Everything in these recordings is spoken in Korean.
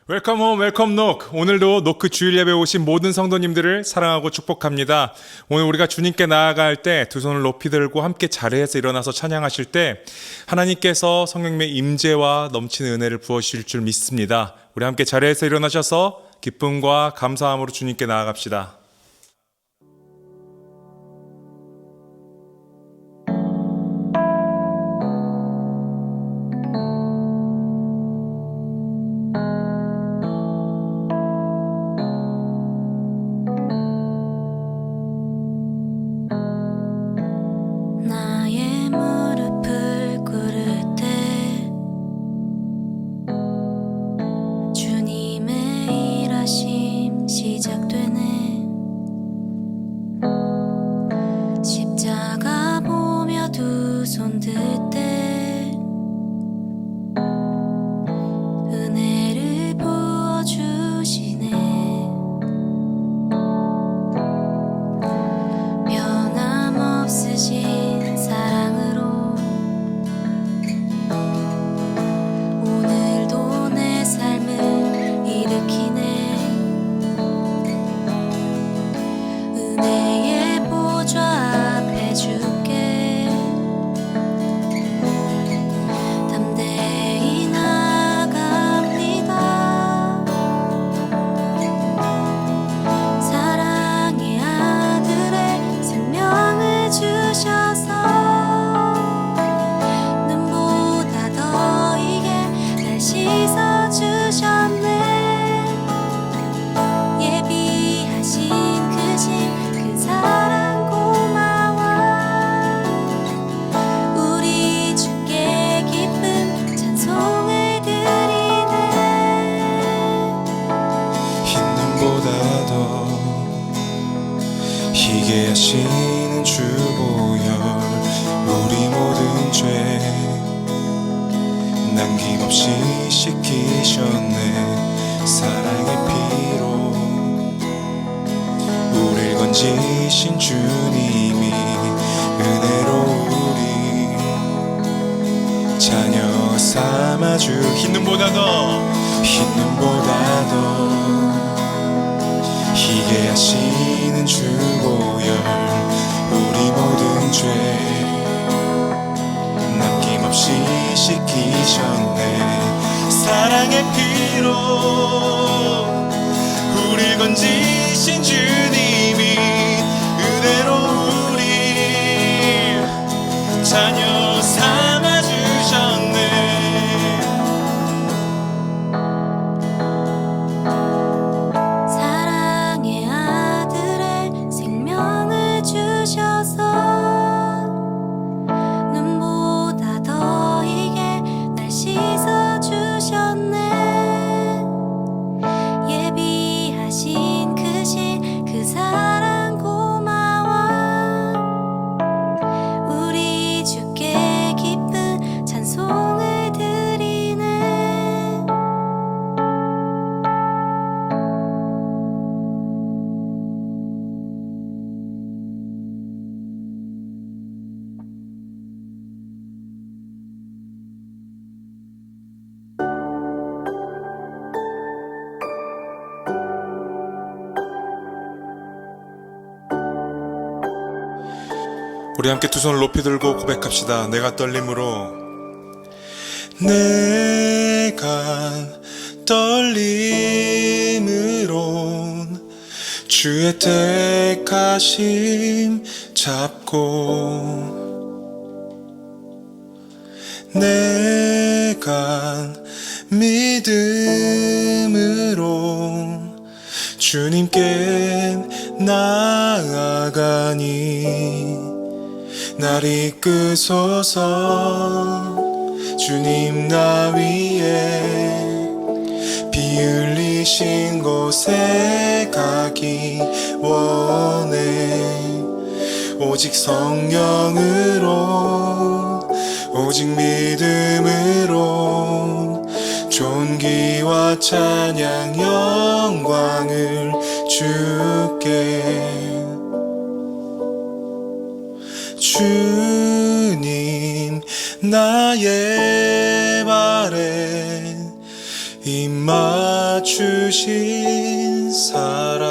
웰컴 홈, 웰컴 노크. 오늘도 노크 주일 예배 오신 모든 성도님들을 사랑하고 축복합니다. 오늘 우리가 주님께 나아갈 때 두 손을 높이 들고 함께 자리에서 일어나서 찬양하실 때 하나님께서 성령님의 임재와 넘치는 은혜를 부어주실 줄 믿습니다. 우리 함께 자리에서 일어나셔서 기쁨과 감사함으로 주님께 나아갑시다. 나의 무릎을 꿇을 때 주님의 일하심 시작되네. 십자가 보며 두 손 들 때 은혜를 부어주시네. 변함없으신 사랑으로 오늘도 내 삶을 일으키네. 은혜의 보좌 앞에 주께 담대히 나아갑니다. 사랑의 아들의 생명을 주셔서 눈보다 더 이게 날 씻어주셨네. 예비하신 그 사랑 고마워. 우리 주께 기쁜 찬송을 드리네. 흰 눈보다 더 희게 하시는 주 보혈 우리 모든 죄 남김없이 씻기셨네. 사랑의 피로 우릴 건지신 주님이 은혜로 우리 자녀 삼아주. 흰 눈보다 더 희게 하시는 주 보혈 우리 모든 죄 남김없이 씻기셨네. 사랑의 피로 우릴 건지신 주님이 은혜로 우리 자녀 삼아주셨네. 사랑의 아들의 생명을 주셔서 눈보다 더 이게 날 씻어주셨네. 예비하신 그 사랑 고마워. 우리 주께 기쁜 찬송을 드리네. 우리 함께 두 손을 높이 들고 고백합시다. 내가 떨림으로 주의 택하심 잡고 내가 믿음으로 주님께 나아가니 날 이끄소서. 주님 나 위에 피 흘리신 곳에 가기 원해. 오직 성령으로 오직 믿음으로 존귀와 찬양 영광을 주께. 주님 나의 발에 입 맞추신 사랑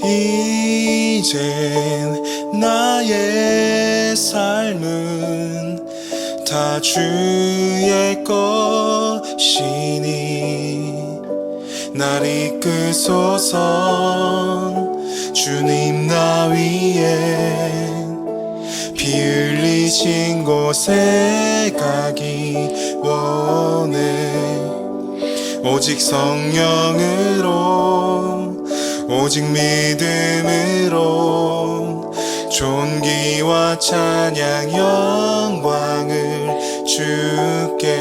이젠 나의 삶은 다 주의 것이니 날 이끄소서 주님 나 위에 피 흘리신 곳에 가기 원해 오직 성령으로 오직 믿음으로 존귀와 찬양 영광을 주께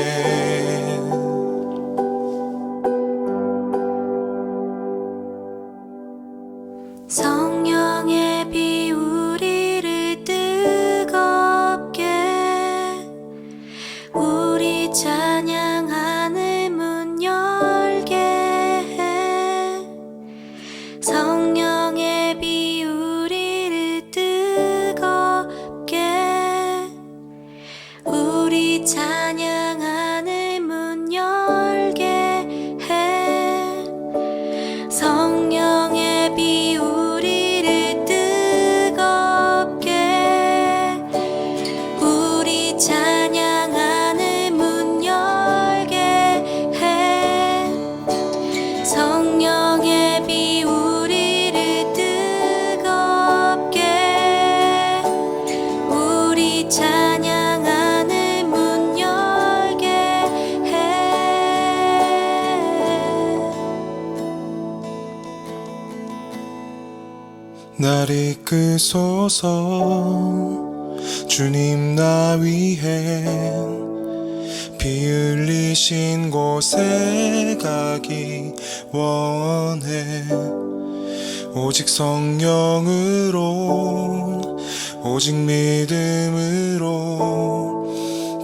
성령의 비 우리를 뜨겁게 우리 찬양하는 문 열게 해 성령의 비 우리를 뜨겁게 우리 찬양하는 문 열게 해 성령의 비 우리를 뜨겁게 우리 찬양하는 문 열게 해 성령의 비 우리를 뜨겁게 우리 찬양하는 문 열게 해 날 이끄소서 주님 나 위해 피 흘리신 곳에 가기 원해 오직 성령으로 오직 믿음으로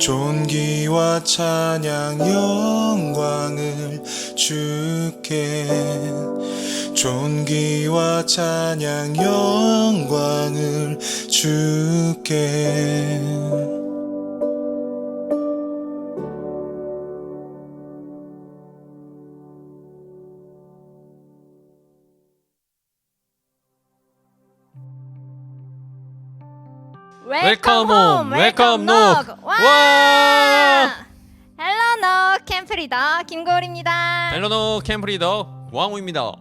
존귀와 찬양 영광을 주께 존귀와 찬양 영광을 주께 웰컴 홈, 웰컴 녹. 와! 와! 헬로 녹 캠프 리더 김고을입니다. 헬로노 캠프 리더 왕우입니다.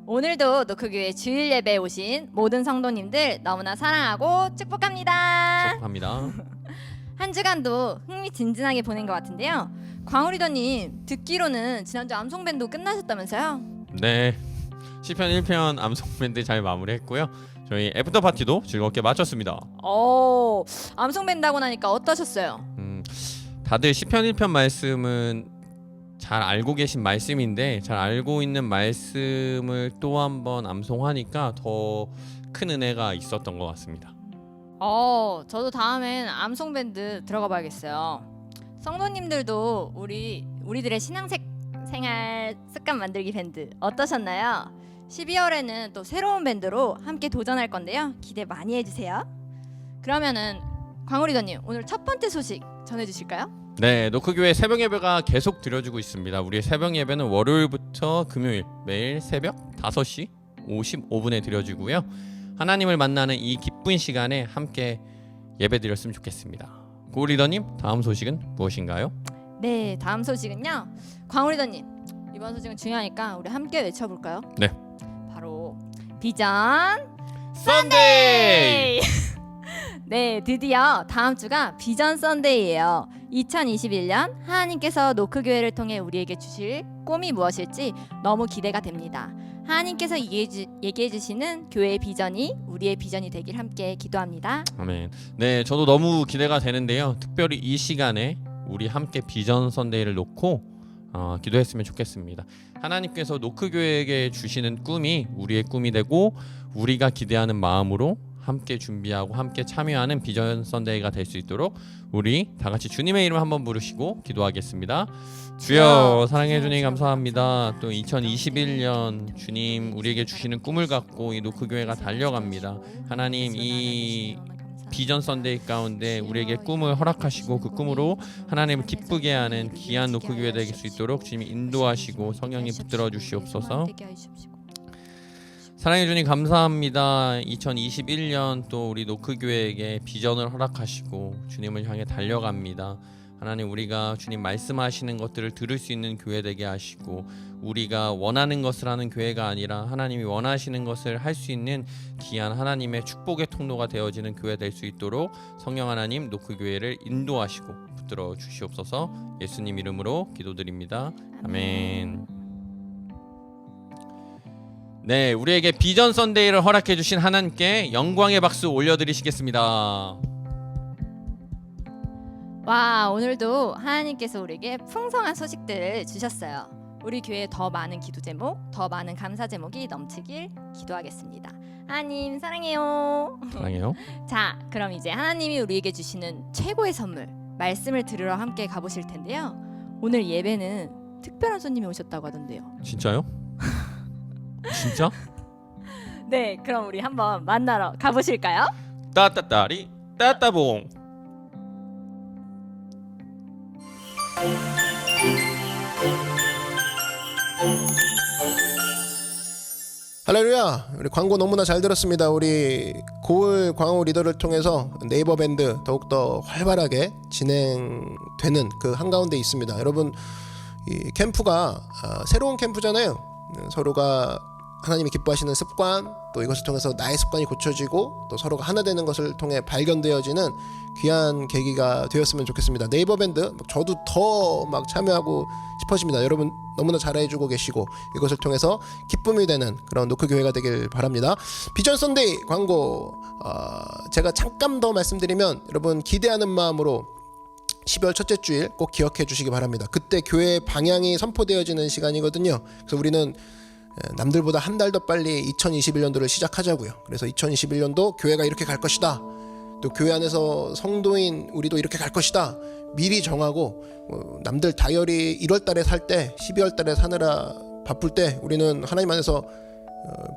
오늘도 노크교회 주일 예배에 오신 모든 성도님들 너무나 사랑하고 축복합니다. 축복합니다. 한 주간도 흥미진진하게 보낸 것 같은데요. 광우 리더님 듣기로는 지난주 암송밴도 끝나셨다면서요? 네, 시편 1편 암송 밴드 잘 마무리했고요. 저희 애프터 파티도 즐겁게 마쳤습니다. 오, 암송밴드 하고 나니까 어떠셨어요? 다들 시편 1편 말씀은 잘 알고 계신 말씀인데 잘 알고 있는 말씀을 또 한번 암송하니까 더 큰 은혜가 있었던 것 같습니다. 저도 다음엔 암송밴드 들어가 봐야겠어요. 성도님들도 우리들의 신앙생활 습관 만들기 밴드 어떠셨나요? 12월에는 또 새로운 밴드로 함께 도전할 건데요. 기대 많이 해주세요. 그러면은 광우 리더님 오늘 첫 번째 소식 전해주실까요? 네, 노크교회 새벽 예배가 계속 드려지고 있습니다. 우리의 새벽 예배는 월요일부터 금요일 매일 새벽 5시 55분에 드려지고요. 하나님을 만나는 이 기쁜 시간에 함께 예배 드렸으면 좋겠습니다. 고 리더님, 다음 소식은 무엇인가요? 네, 다음 소식은요. 광우 리더님 이번 소식은 중요하니까 우리 함께 외쳐볼까요? 네. 바로 비전 썬데이! 네, 드디어 다음 주가 비전 썬데이예요. 2021년 하나님께서 노크교회를 통해 우리에게 주실 꿈이 무엇일지 너무 기대가 됩니다. 하나님께서 얘기해 주시는 교회의 비전이 우리의 비전이 되길 함께 기도합니다. 아멘. 네, 저도 너무 기대가 되는데요. 특별히 이 시간에 우리 함께 비전 썬데이를 놓고 기도했으면 좋겠습니다. 하나님께서 노크교회에게 주시는 꿈이 우리의 꿈이 되고 우리가 기대하는 마음으로 함께 준비하고 함께 참여하는 비전 썬데이가 될 수 있도록 우리 다 같이 주님의 이름 한번 부르시고 기도하겠습니다. 주여, 사랑해 주님 감사합니다. 또 2021년 주님 우리에게 주시는 꿈을 갖고 이 노크교회가 달려갑니다. 하나님, 이 비전 선데이 가운데 우리에게 꿈을 허락하시고 그 꿈으로 하나님을 기쁘게 하는 귀한 노크교회 될 수 있도록 주님이 인도하시고 성령님 붙들어 주시옵소서. 사랑해 주님 감사합니다. 2021년 또 우리 노크교회에게 비전을 허락하시고 주님을 향해 달려갑니다. 하나님, 우리가 주님 말씀하시는 것들을 들을 수 있는 교회 되게 하시고, 우리가 원하는 것을 하는 교회가 아니라 하나님이 원하시는 것을 할 수 있는 귀한 하나님의 축복의 통로가 되어지는 교회 될 수 있도록 성령 하나님 노크교회를 인도하시고 붙들어 주시옵소서. 예수님 이름으로 기도드립니다. 아멘. 네, 우리에게 비전 선데이를 허락해 주신 하나님께 영광의 박수 올려드리시겠습니다. 와, 오늘도 하나님께서 우리에게 풍성한 소식들을 주셨어요. 우리 교회에 더 많은 기도 제목, 더 많은 감사 제목이 넘치길 기도하겠습니다. 하나님 사랑해요. 사랑해요. 자, 그럼 이제 하나님이 우리에게 주시는 최고의 선물, 말씀을 들으러 함께 가보실 텐데요. 오늘 예배는 특별한 손님이 오셨다고 하던데요. 진짜요? 진짜? 네, 그럼 우리 한번 만나러 가보실까요? 따따따리 따따봉. 할렐루야. 우리 광고 너무나 잘 들었습니다. 우리 고을 광호 리더를 통해서 네이버 밴드 더욱더 활발하게 진행되는 그 한가운데 있습니다. 여러분, 이 캠프가 새로운 캠프잖아요. 서로가 하나님이 기뻐하시는 습관, 또 이것을 통해서 나의 습관이 고쳐지고 또 서로가 하나 되는 것을 통해 발견되어지는 귀한 계기가 되었으면 좋겠습니다. 네이버 밴드 저도 더 막 참여하고 싶어집니다. 여러분 너무나 잘해주고 계시고 이것을 통해서 기쁨이 되는 그런 노크교회가 되길 바랍니다. 비전 선데이 광고 제가 잠깐 더 말씀드리면, 여러분 기대하는 마음으로 12월 첫째 주일 꼭 기억해 주시기 바랍니다. 그때 교회의 방향이 선포되어지는 시간이거든요. 그래서 우리는 남들보다 한 달 더 빨리 2021년도를 시작하자고요. 그래서 2021년도 교회가 이렇게 갈 것이다, 또 교회 안에서 성도인 우리도 이렇게 갈 것이다 미리 정하고, 남들 다이어리 1월 달에 살 때 12월 달에 사느라 바쁠 때 우리는 하나님 안에서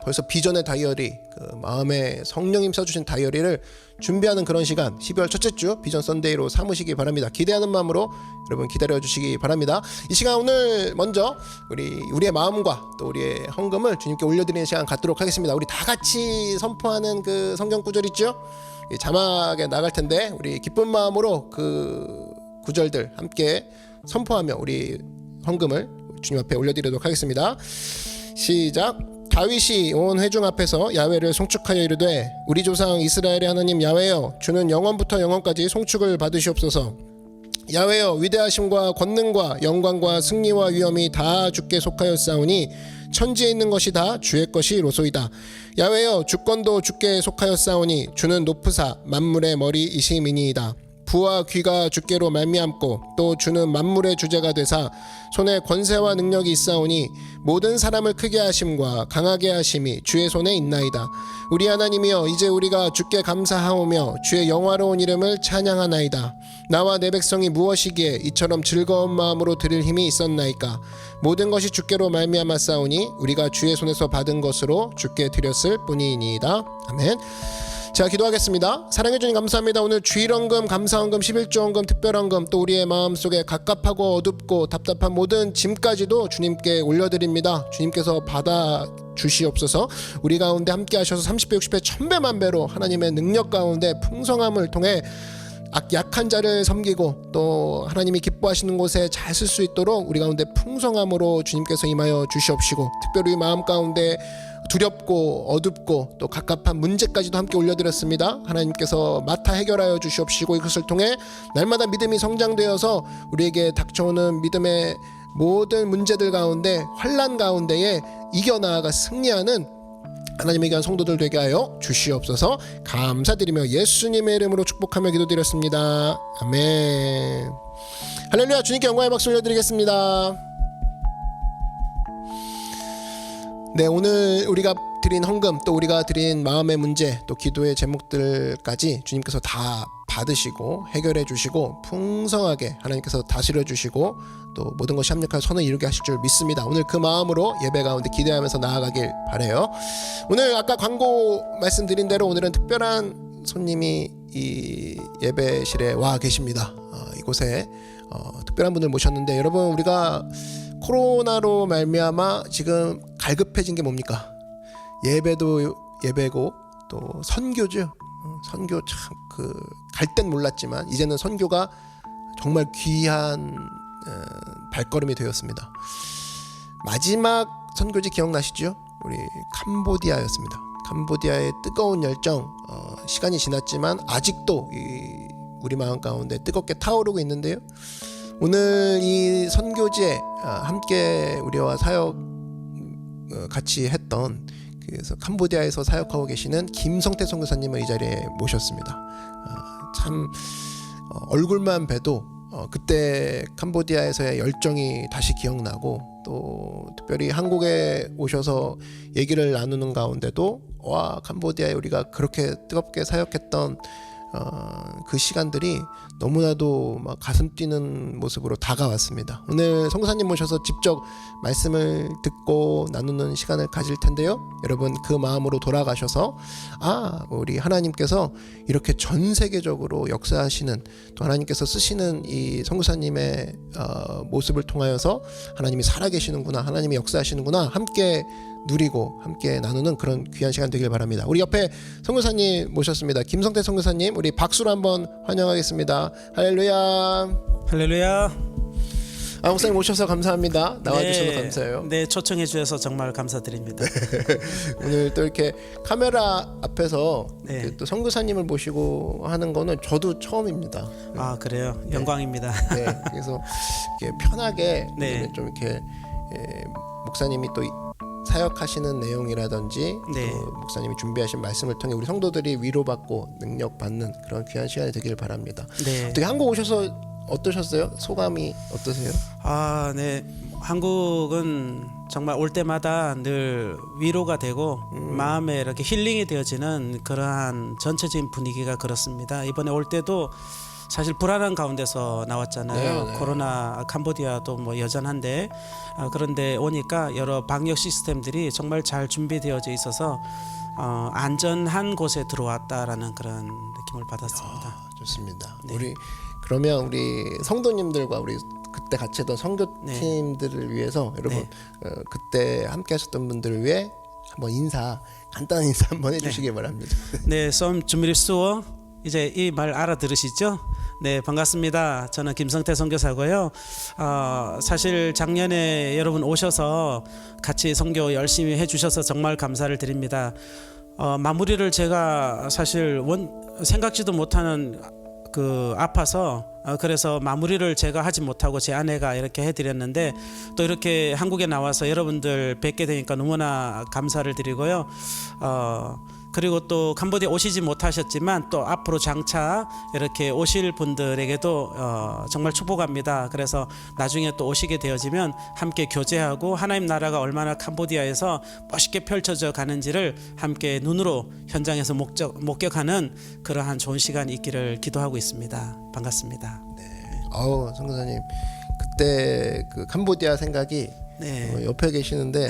벌써 비전의 다이어리, 그 마음에 성령님 써주신 다이어리를 준비하는 그런 시간, 12월 첫째 주 비전 선데이로 삼으시기 바랍니다. 기대하는 마음으로 여러분 기다려 주시기 바랍니다. 이 시간 오늘 먼저 우리의 마음과 또 우리의 헌금을 주님께 올려드리는 시간 갖도록 하겠습니다. 우리 다 같이 선포하는 그 성경 구절 있죠? 자막에 나갈 텐데 우리 기쁜 마음으로 그 구절들 함께 선포하며 우리 헌금을 주님 앞에 올려드리도록 하겠습니다. 시작. 다윗이 온 회중 앞에서 야훼를 송축하여 이르되, 우리 조상 이스라엘의 하나님 야훼여, 주는 영원부터 영원까지 송축을 받으시옵소서. 야훼여, 위대하심과 권능과 영광과 승리와 위엄이 다 주께 속하였사오니 천지에 있는 것이 다 주의 것이로소이다. 야훼여, 주권도 주께 속하였사오니 주는 높으사 만물의 머리이심이니이다. 부와 귀가 주께로 말미암고 또 주는 만물의 주제가 되사 손에 권세와 능력이 있사오니 모든 사람을 크게 하심과 강하게 하심이 주의 손에 있나이다. 우리 하나님이여, 이제 우리가 주께 감사하오며 주의 영화로운 이름을 찬양하나이다. 나와 내 백성이 무엇이기에 이처럼 즐거운 마음으로 드릴 힘이 있었나이까. 모든 것이 주께로 말미암았사오니 우리가 주의 손에서 받은 것으로 주께 드렸을 뿐이니이다. 아멘. 자, 기도하겠습니다. 사랑해 주님 감사합니다. 오늘 주일헌금, 감사헌금, 11조헌금, 특별헌금, 또 우리의 마음속에 갑갑하고 어둡고 답답한 모든 짐까지도 주님께 올려드립니다. 주님께서 받아 주시옵소서. 우리 가운데 함께 하셔서 30배, 60배, 1000배, 만배로 하나님의 능력 가운데 풍성함을 통해 약한 자를 섬기고 또 하나님이 기뻐하시는 곳에 잘 쓸 수 있도록 우리 가운데 풍성함으로 주님께서 임하여 주시옵시고, 특별히 마음 가운데 두렵고 어둡고 또 갑갑한 문제까지도 함께 올려드렸습니다. 하나님께서 맡아 해결하여 주시옵시고, 이것을 통해 날마다 믿음이 성장되어서 우리에게 닥쳐오는 믿음의 모든 문제들 가운데, 환난 가운데에 이겨나아가 승리하는 하나님의 귀한 성도들 되게 하여 주시옵소서. 감사드리며 예수님의 이름으로 축복하며 기도드렸습니다. 아멘. 할렐루야. 주님께 영광의 박수 올려드리겠습니다. 네, 오늘 우리가 드린 헌금, 또 우리가 드린 마음의 문제, 또 기도의 제목들까지 주님께서 다 받으시고 해결해 주시고 풍성하게 하나님께서 다스려 주시고 또 모든 것이 합력하여 선을 이루게 하실 줄 믿습니다. 오늘 그 마음으로 예배 가운데 기대하면서 나아가길 바라요. 오늘 아까 광고 말씀드린 대로 오늘은 특별한 손님이 이 예배실에 와 계십니다. 이곳에 특별한 분을 모셨는데 여러분 우리가 코로나로 말미암아 지금 갈급해진 게 뭡니까? 예배도 예배고 또 선교죠. 선교 참 갈 땐 몰랐지만 이제는 선교가 정말 귀한 발걸음이 되었습니다. 마지막 선교지 기억나시죠? 우리 캄보디아였습니다. 캄보디아의 뜨거운 열정, 시간이 지났지만 아직도 우리 마음 가운데 뜨겁게 타오르고 있는데요. 오늘 이 선교지에 함께 우리와 사역 같이 했던 그래서 캄보디아에서 사역하고 계시는 김성태 선교사님을 이 자리에 모셨습니다. 참 얼굴만 봬도 그때 캄보디아에서의 열정이 다시 기억나고 또 특별히 한국에 오셔서 얘기를 나누는 가운데도 와 캄보디아에 우리가 그렇게 뜨겁게 사역했던 그 시간들이 너무나도 막 가슴 뛰는 모습으로 다가왔습니다. 오늘 선교사님 모셔서 직접 말씀을 듣고 나누는 시간을 가질 텐데요. 여러분 그 마음으로 돌아가셔서 우리 하나님께서 이렇게 전 세계적으로 역사하시는 또 하나님께서 쓰시는 이 선교사님의 모습을 통하여서 하나님이 살아계시는구나, 하나님이 역사하시는구나 함께 누리고 함께 나누는 그런 귀한 시간 되길 바랍니다. 우리 옆에 선교사님 모셨습니다. 김성태 선교사님 우리 박수로 한번 환영하겠습니다. 할렐루야. 할렐루야. 목사님 오셔서 감사합니다. 나와주셔서 감사해요. 네, 초청해 주셔서 정말 감사드립니다. 오늘 또 이렇게 카메라 앞에서 네. 또 선교사님을 모시고 하는 거는 저도 처음입니다. 그래요. 영광입니다. 네, 그래서 이렇게 편하게 네. 오늘 좀 이렇게 목사님이 또 사역하시는 내용이라든지 네. 또 목사님이 준비하신 말씀을 통해 우리 성도들이 위로받고 능력받는 그런 귀한 시간이 되길 바랍니다. 네. 어떻게 한국 오셔서 어떠셨어요? 소감이 어떠세요? 네. 한국은 정말 올 때마다 늘 위로가 되고 마음에 이렇게 힐링이 되어지는 그러한 전체적인 분위기가 그렇습니다. 이번에 올 때도 사실 불안한 가운데서 나왔잖아요. 네. 코로나 캄보디아도 뭐 여전한데 그런데 오니까 여러 방역 시스템들이 정말 잘 준비되어져 있어서 안전한 곳에 들어왔다라는 그런 느낌을 받았습니다. 좋습니다. 네. 그러면 우리 성도님들과 우리 그때 같이 했던 선교팀들을 위해서 여러분 그때 함께 하셨던 분들을 위해 한번 간단한 인사 한번 해주시기 바랍니다. 네, 썸 준비리스워 이제 이 말 알아들으시죠? 네, 반갑습니다. 저는 김성태 선교사고요. 사실 작년에 여러분 오셔서 같이 선교 열심히 해주셔서 정말 감사를 드립니다. 마무리를 제가 사실 생각지도 못하는 아파서 그래서 마무리를 제가 하지 못하고 제 아내가 이렇게 해드렸는데 또 이렇게 한국에 나와서 여러분들 뵙게 되니까 너무나 감사를 드리고요. 그리고 또 캄보디아 오시지 못하셨지만 또 앞으로 장차 이렇게 오실 분들에게도 정말 축복합니다. 그래서 나중에 또 오시게 되어지면 함께 교제하고 하나님 나라가 얼마나 캄보디아에서 멋있게 펼쳐져 가는지를 함께 눈으로 현장에서 목격하는 그러한 좋은 시간이 있기를 기도하고 있습니다. 반갑습니다. 선교사님 그때 그 캄보디아 생각이 네. 옆에 계시는데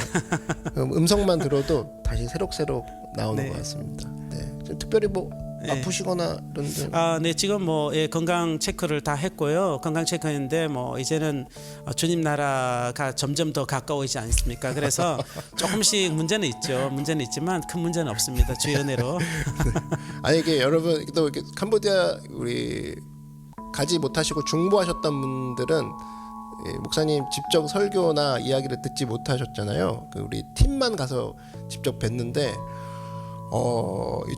음성만 들어도 다시 새록새록 나오는 네. 것 같습니다. 네. 특별히 뭐 네. 아프시거나 이런 데 네, 지금 건강 체크를 다 했고요. 건강 체크했는데 이제는 주님 나라가 점점 더 가까워지지 않습니까? 그래서 조금씩 문제는 있죠. 문제는 있지만 큰 문제는 없습니다. 주의 은혜로. 아니 이게 여러분 또 이렇게 캄보디아 우리 가지 못하시고 중보하셨던 분들은 목사님 직접 설교나 이야기를 듣지 못하셨잖아요. 우리 팀만 가서 직접 뵀는데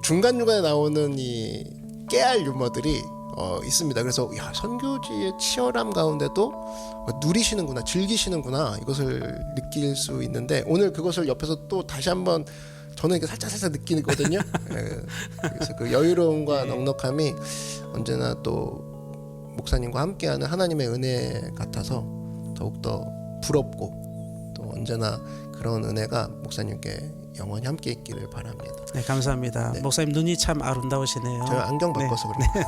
중간중간에 나오는 이 깨알 유머들이 있습니다. 그래서 선교지의 치열함 가운데도 누리시는구나, 즐기시는구나 이것을 느낄 수 있는데 오늘 그것을 옆에서 또 다시 한번 저는 이렇게 살짝 느끼거든요. 그래서 그 여유로움과 넉넉함이 언제나 또 목사님과 함께하는 하나님의 은혜 같아서 더욱더 부럽고 또 언제나 그런 은혜가 목사님께 영원히 함께 있기를 바랍니다. 네, 감사합니다. 네. 목사님 눈이 참 아름다우시네요. 제가 안경 바꿔서 그래요.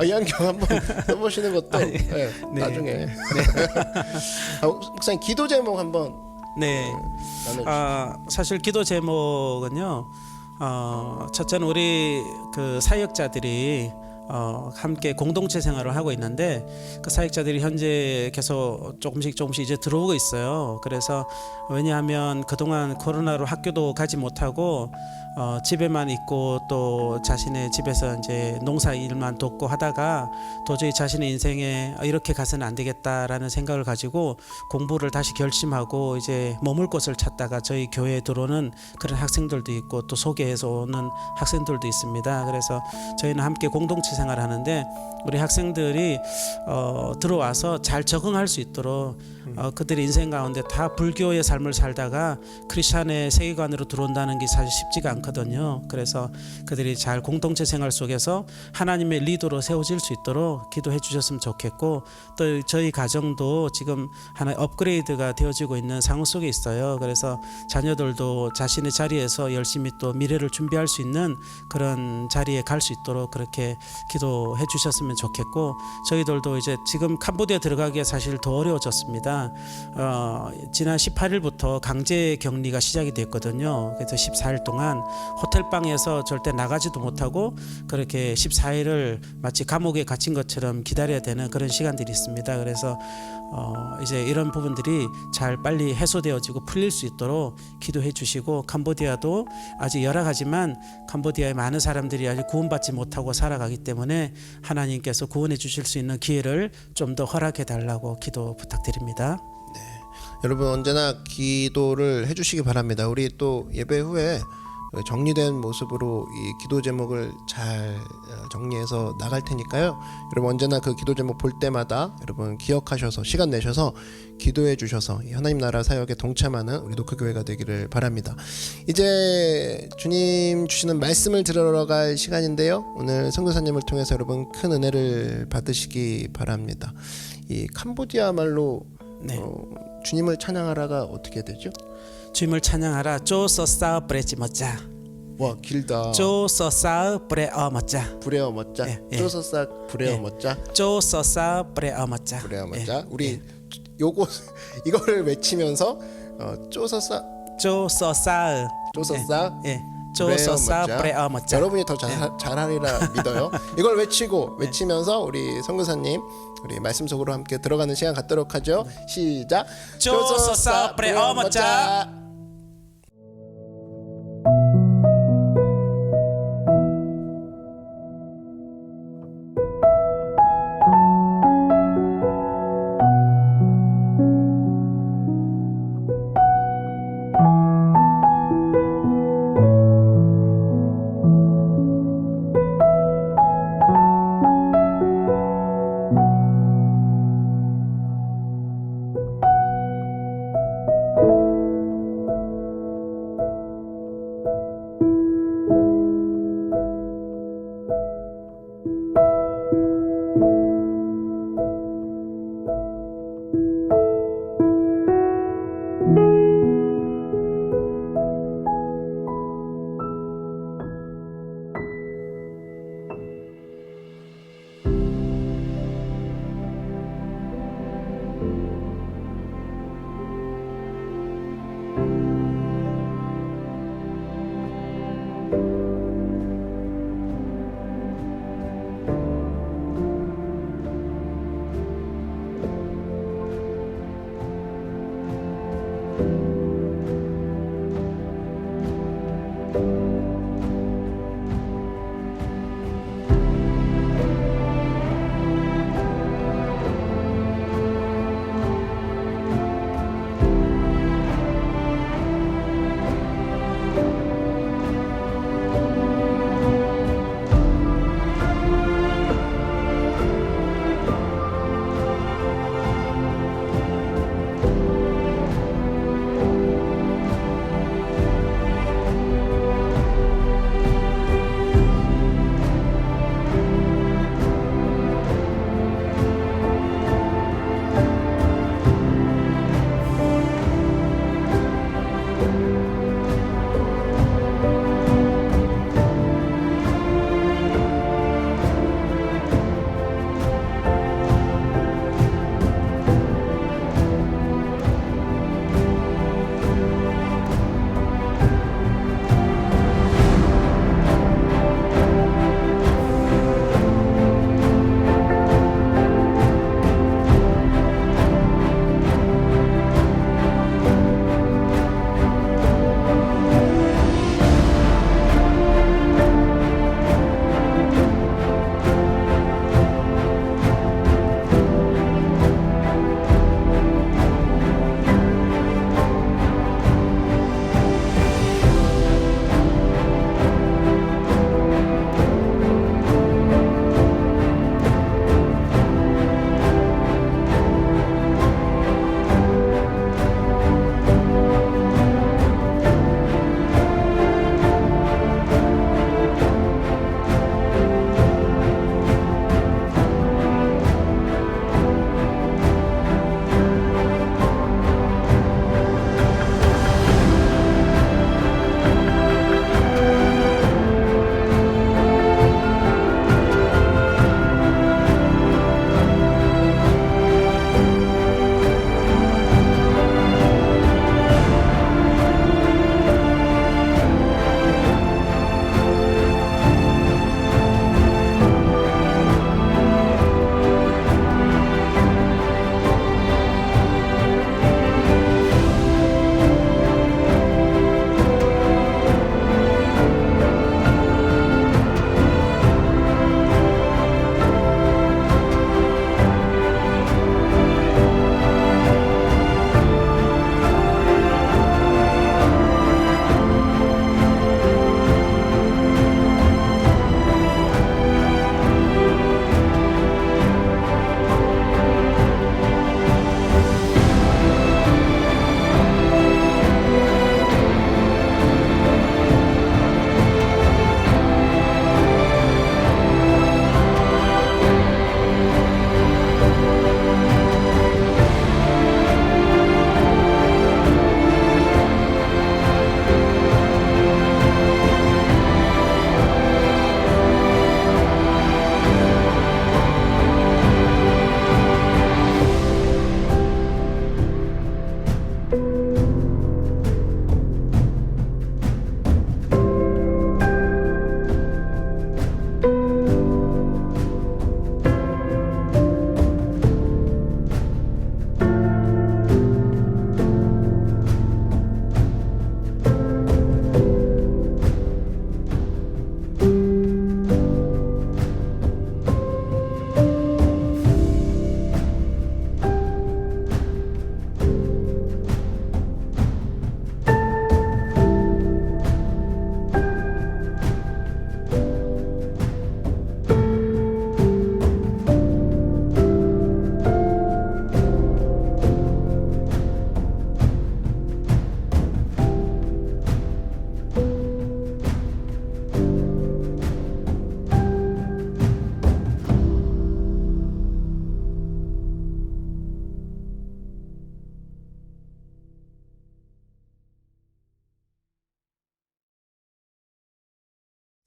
이 안경 한번 써보시는 것도 나중에. 목사님 기도 제목 한번 네. 나눠주시죠. 사실 기도 제목은요. 첫째는 우리 그 사역자들이 함께 공동체 생활을 하고 있는데 그 사역자들이 현재 계속 조금씩 이제 들어오고 있어요. 그래서 왜냐하면 그동안 코로나로 학교도 가지 못하고 집에만 있고 또 자신의 집에서 이제 농사 일만 돕고 하다가 도저히 자신의 인생에 이렇게 가서는 안 되겠다라는 생각을 가지고 공부를 다시 결심하고 이제 머물 곳을 찾다가 저희 교회에 들어오는 그런 학생들도 있고 또 소개해서 오는 학생들도 있습니다. 그래서 저희는 함께 공동체 생활을 하는데 우리 학생들이 들어와서 잘 적응할 수 있도록 그들의 인생 가운데 다 불교의 삶을 살다가 크리스천의 세계관으로 들어온다는 게 사실 쉽지가 않거든요. 그래서 그들이 잘 공동체 생활 속에서 하나님의 리더로 세워질 수 있도록 기도해 주셨으면 좋겠고 또 저희 가정도 지금 하나의 업그레이드가 되어지고 있는 상황 속에 있어요. 그래서 자녀들도 자신의 자리에서 열심히 또 미래를 준비할 수 있는 그런 자리에 갈 수 있도록 그렇게 기도해 주셨으면 좋겠고 저희들도 이제 지금 캄보디아 들어가기가 사실 더 어려워졌습니다. 지난 18일부터 강제 격리가 시작이 됐거든요. 그래서 14일 동안 호텔방에서 절대 나가지도 못하고 그렇게 14일을 마치 감옥에 갇힌 것처럼 기다려야 되는 그런 시간들이 있습니다. 그래서 이제 이런 부분들이 잘 빨리 해소되어지고 풀릴 수 있도록 기도해 주시고 캄보디아도 아직 열악하지만 캄보디아의 많은 사람들이 아직 구원받지 못하고 살아가기 때문에 하나님께서 구원해 주실 수 있는 기회를 좀 더 허락해 달라고 기도 부탁드립니다. 여러분 언제나 기도를 해주시기 바랍니다. 우리 또 예배 후에 정리된 모습으로 이 기도 제목을 잘 정리해서 나갈 테니까요. 여러분 언제나 그 기도 제목 볼 때마다 여러분 기억하셔서 시간 내셔서 기도해 주셔서 하나님 나라 사역에 동참하는 우리 노크교회가 되기를 바랍니다. 이제 주님 주시는 말씀을 들으러 갈 시간인데요. 오늘 선교사님을 통해서 여러분 큰 은혜를 받으시기 바랍니다. 이 캄보디아 말로 주님을 찬양하라가 어떻게 되죠? 주님을 찬양하라 쪼서싸 브레지 멋자 와 길다. 쪼서싸 브레어 멋자 브레어 멋자. 쪼서싸 브레어 멋자. 쪼서싸 브레어 멋자 브레어 멋자. 우리 요거 이거를 외치면서 쪼서싸 쪼서싸 쪼서싸 브레어 멋자 여러분이 더 잘하리라 믿어요. 이걸 외치면서 우리 선교사님 우리 말씀 속으로 함께 들어가는 시간 갖도록 하죠. 시작. 쪼서싸 브레어 멋자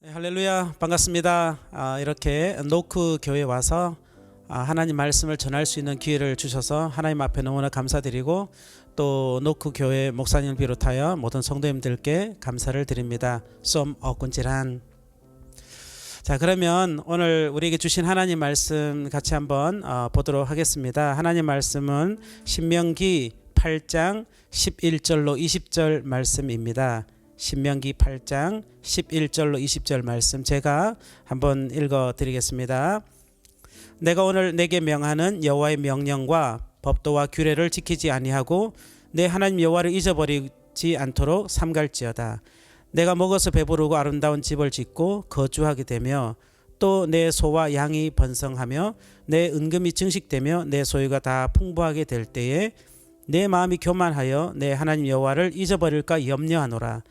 네, 할렐루야, 반갑습니다. 이렇게 노크 교회 와서 하나님 말씀을 전할 수 있는 기회를 주셔서 하나님 앞에 너무나 감사드리고 또 노크 교회 목사님을 비롯하여 모든 성도님들께 감사를 드립니다. 쏨 어꾼지란. 자, 그러면 오늘 우리에게 주신 하나님 말씀 같이 한번 보도록 하겠습니다. 하나님 말씀은 신명기 8장 11절로 20절 말씀입니다. 신명기 8장 11절로 20절 말씀 제가 한번 읽어 드리겠습니다. 내가 오늘 내게 명하는 여호와의 명령과 법도와 규례를 지키지 아니하고 내 하나님 여호와를 잊어버리지 않도록 삼갈지어다. 내가 먹어서 배부르고 아름다운 집을 짓고 거주하게 되며 또 내 소와 양이 번성하며 내 은금이 증식되며 내 소유가 다 풍부하게 될 때에 내 마음이 교만하여 내 하나님 여호와를 잊어버릴까 염려하노라.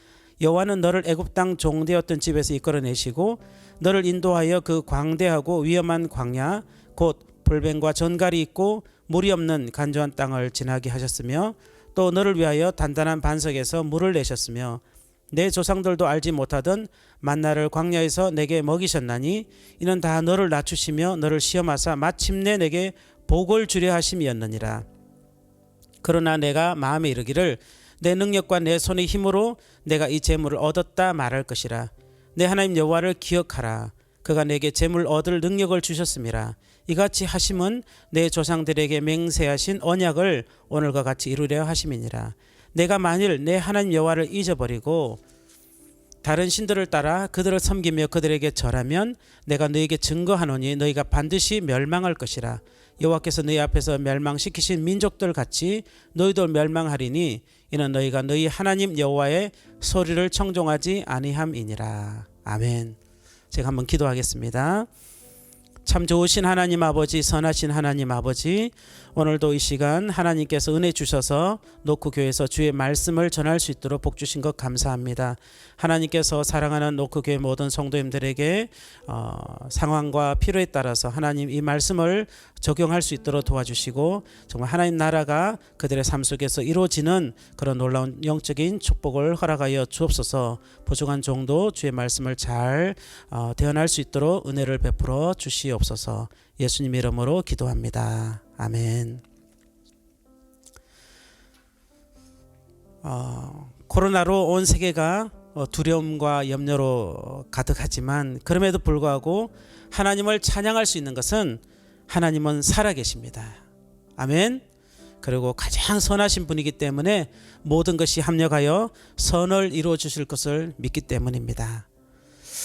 여호와는 너를 애굽 땅 종되었던 집에서 이끌어내시고 너를 인도하여 그 광대하고 위험한 광야 곧 볼뱅과 전갈이 있고 물이 없는 간조한 땅을 지나게 하셨으며 또 너를 위하여 단단한 반석에서 물을 내셨으며 내 조상들도 알지 못하던 만나를 광야에서 내게 먹이셨나니 이는 다 너를 낮추시며 너를 시험하사 마침내 내게 복을 주려 하심이었느니라. 그러나 내가 마음에 이르기를 내 능력과 내 손의 힘으로 내가 이 재물을 얻었다 말할 것이라. 내 하나님 여호와를 기억하라. 그가 내게 재물 얻을 능력을 주셨음이라. 이같이 하심은 내 조상들에게 맹세하신 언약을 오늘과 같이 이루려 하심이니라. 내가 만일 내 하나님 여호와를 잊어버리고 다른 신들을 따라 그들을 섬기며 그들에게 절하면 내가 너희에게 증거하노니 너희가 반드시 멸망할 것이라. 여호와께서 너희 앞에서 멸망시키신 민족들 같이 너희도 멸망하리니 이는 너희가 너희 하나님 여호와의 소리를 청종하지 아니함이니라. 아멘. 제가 한번 기도하겠습니다. 참 좋으신 하나님 아버지, 선하신 하나님 아버지, 오늘도 이 시간 하나님께서 은혜 주셔서 노크교회에서 주의 말씀을 전할 수 있도록 복 주신 것 감사합니다. 하나님께서 사랑하는 노크교회 모든 성도님들에게 상황과 필요에 따라서 하나님 이 말씀을 적용할 수 있도록 도와주시고 정말 하나님 나라가 그들의 삶 속에서 이루어지는 그런 놀라운 영적인 축복을 허락하여 주옵소서. 부족한 종도 주의 말씀을 잘 대언할 수 있도록 은혜를 베풀어 주시옵소서. 예수님 이름으로 기도합니다. 아멘. 코로나로 온 세계가 두려움과 염려로 가득하지만 그럼에도 불구하고 하나님을 찬양할 수 있는 것은 하나님은 살아계십니다. 아멘. 그리고 가장 선하신 분이기 때문에 모든 것이 합력하여 선을 이루어 주실 것을 믿기 때문입니다.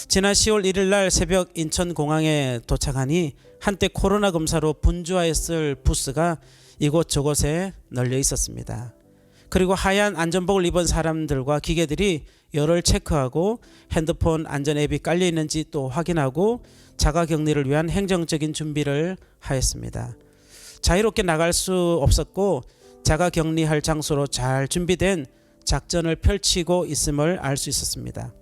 지난 10월 1일 날 새벽 인천공항에 도착하니 한때 코로나 검사로 분주하였을 부스가 이곳저곳에 널려 있었습니다. 그리고 하얀 안전복을 입은 사람들과 기계들이 열을 체크하고 핸드폰 안전 앱이 깔려 있는지 또 확인하고 자가격리를 위한 행정적인 준비를 하였습니다. 자유롭게 나갈 수 없었고 자가격리할 장소로 잘 준비된 작전을 펼치고 있음을 알 수 있었습니다.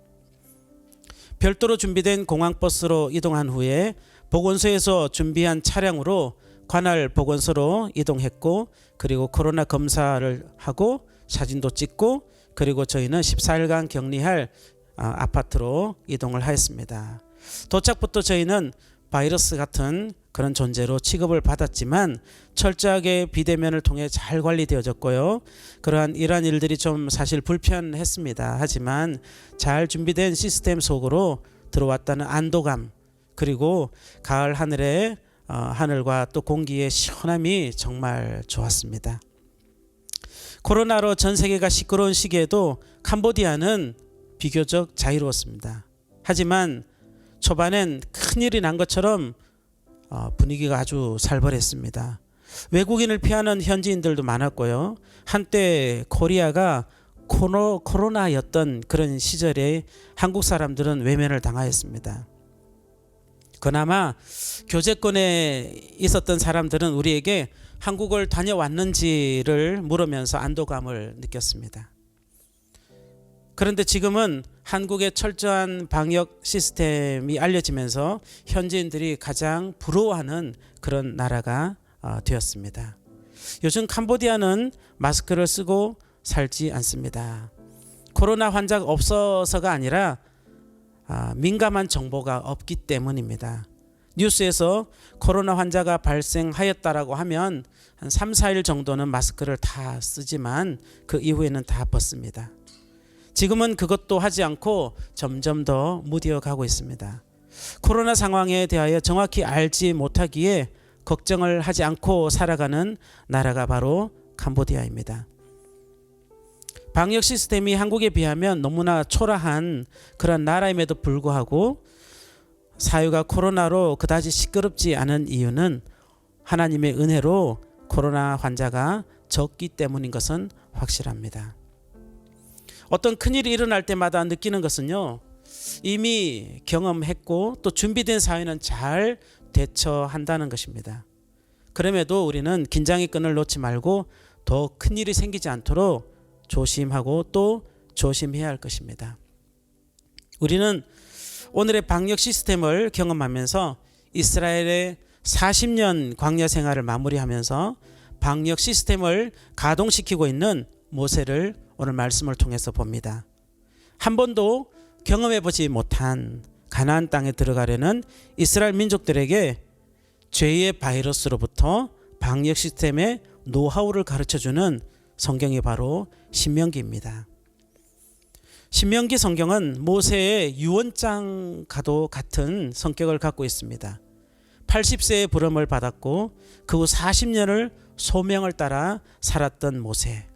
별도로 준비된 공항버스로 이동한 후에 보건소에서 준비한 차량으로 관할 보건소로 이동했고 그리고 코로나 검사를 하고 사진도 찍고 그리고 저희는 14일간 격리할 아파트로 이동을 하였습니다. 도착부터 저희는 바이러스 같은 그런 존재로 취급을 받았지만 철저하게 비대면을 통해 잘 관리되어졌고요. 그러한 이러한 일들이 좀 사실 불편했습니다. 하지만 잘 준비된 시스템 속으로 들어왔다는 안도감 그리고 가을 하늘의 하늘과 또 공기의 시원함이 정말 좋았습니다. 코로나로 전 세계가 시끄러운 시기에도 캄보디아는 비교적 자유로웠습니다. 하지만 초반엔 큰일이 난 것처럼 분위기가 아주 살벌했습니다. 외국인을 피하는 현지인들도 많았고요. 한때 코리아가 코로나였던 그런 시절에 한국 사람들은 외면을 당하였습니다. 그나마 교제권에 있었던 사람들은 우리에게 한국을 다녀왔는지를 물으면서 안도감을 느꼈습니다. 그런데 지금은 한국의 철저한 방역 시스템이 알려지면서 현지인들이 가장 부러워하는 그런 나라가 되었습니다. 요즘 캄보디아는 마스크를 쓰고 살지 않습니다. 코로나 환자가 없어서가 아니라 민감한 정보가 없기 때문입니다. 뉴스에서 코로나 환자가 발생하였다라고 하면 한 3, 4일 정도는 마스크를 다 쓰지만 그 이후에는 다 벗습니다. 지금은 그것도 하지 않고 점점 더 무뎌가고 있습니다. 코로나 상황에 대하여 정확히 알지 못하기에 걱정을 하지 않고 살아가는 나라가 바로 캄보디아입니다. 방역 시스템이 한국에 비하면 너무나 초라한 그런 나라임에도 불구하고 사회가 코로나로 그다지 시끄럽지 않은 이유는 하나님의 은혜로 코로나 환자가 적기 때문인 것은 확실합니다. 어떤 큰일이 일어날 때마다 느끼는 것은요, 이미 경험했고 또 준비된 사회는 잘 대처한다는 것입니다. 그럼에도 우리는 긴장의 끈을 놓지 말고 더 큰일이 생기지 않도록 조심하고 또 조심해야 할 것입니다. 우리는 오늘의 방역 시스템을 경험하면서 이스라엘의 40년 광야 생활을 마무리하면서 방역 시스템을 가동시키고 있는 모세를 오늘 말씀을 통해서 봅니다. 한 번도 경험해보지 못한 가나안 땅에 들어가려는 이스라엘 민족들에게 죄의 바이러스로부터 방역 시스템의 노하우를 가르쳐주는 성경이 바로 신명기입니다. 신명기 성경은 모세의 유언장과도 같은 성격을 갖고 있습니다. 80세의 부름을 받았고 그 후 40년을 소명을 따라 살았던 모세.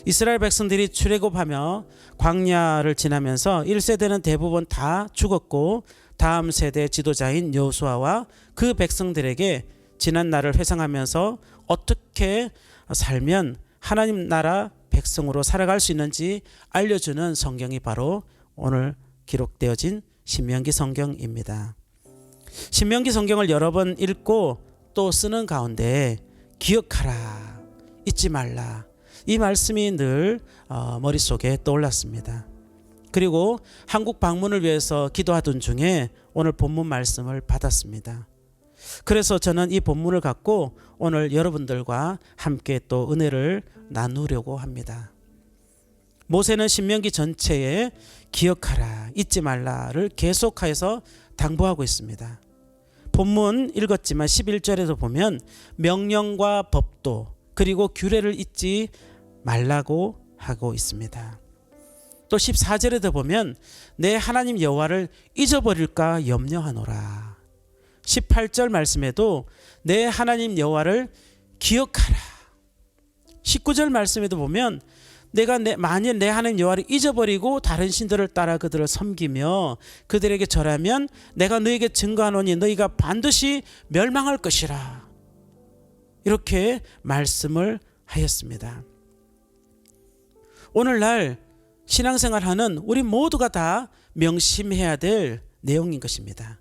이스라엘 백성들이 출애굽하며 광야를 지나면서 1세대는 대부분 다 죽었고 다음 세대 지도자인 여호수아와 그 백성들에게 지난 날을 회상하면서 어떻게 살면 하나님 나라 백성으로 살아갈 수 있는지 알려주는 성경이 바로 오늘 기록되어진 신명기 성경입니다. 신명기 성경을 여러 번 읽고 또 쓰는 가운데 기억하라, 잊지 말라, 이 말씀이 늘 머릿속에 떠올랐습니다. 그리고 한국 방문을 위해서 기도하던 중에 오늘 본문 말씀을 받았습니다. 그래서 저는 이 본문을 갖고 오늘 여러분들과 함께 또 은혜를 나누려고 합니다. 모세는 신명기 전체에 기억하라, 잊지 말라를 계속해서 당부하고 있습니다. 본문 읽었지만 11절에도 보면 명령과 법도 그리고 규례를 잊지 말라고 하고 있습니다. 또 14절에도 보면 내 하나님 여호와를 잊어버릴까 염려하노라. 18절 말씀에도 내 하나님 여호와를 기억하라. 19절 말씀에도 보면 내가 만일 내 하나님 여호와를 잊어버리고 다른 신들을 따라 그들을 섬기며 그들에게 절하면 내가 너에게 증거하노니 너희가 반드시 멸망할 것이라. 이렇게 말씀을 하였습니다. 오늘날 신앙생활하는 우리 모두가 다 명심해야 될 내용인 것입니다.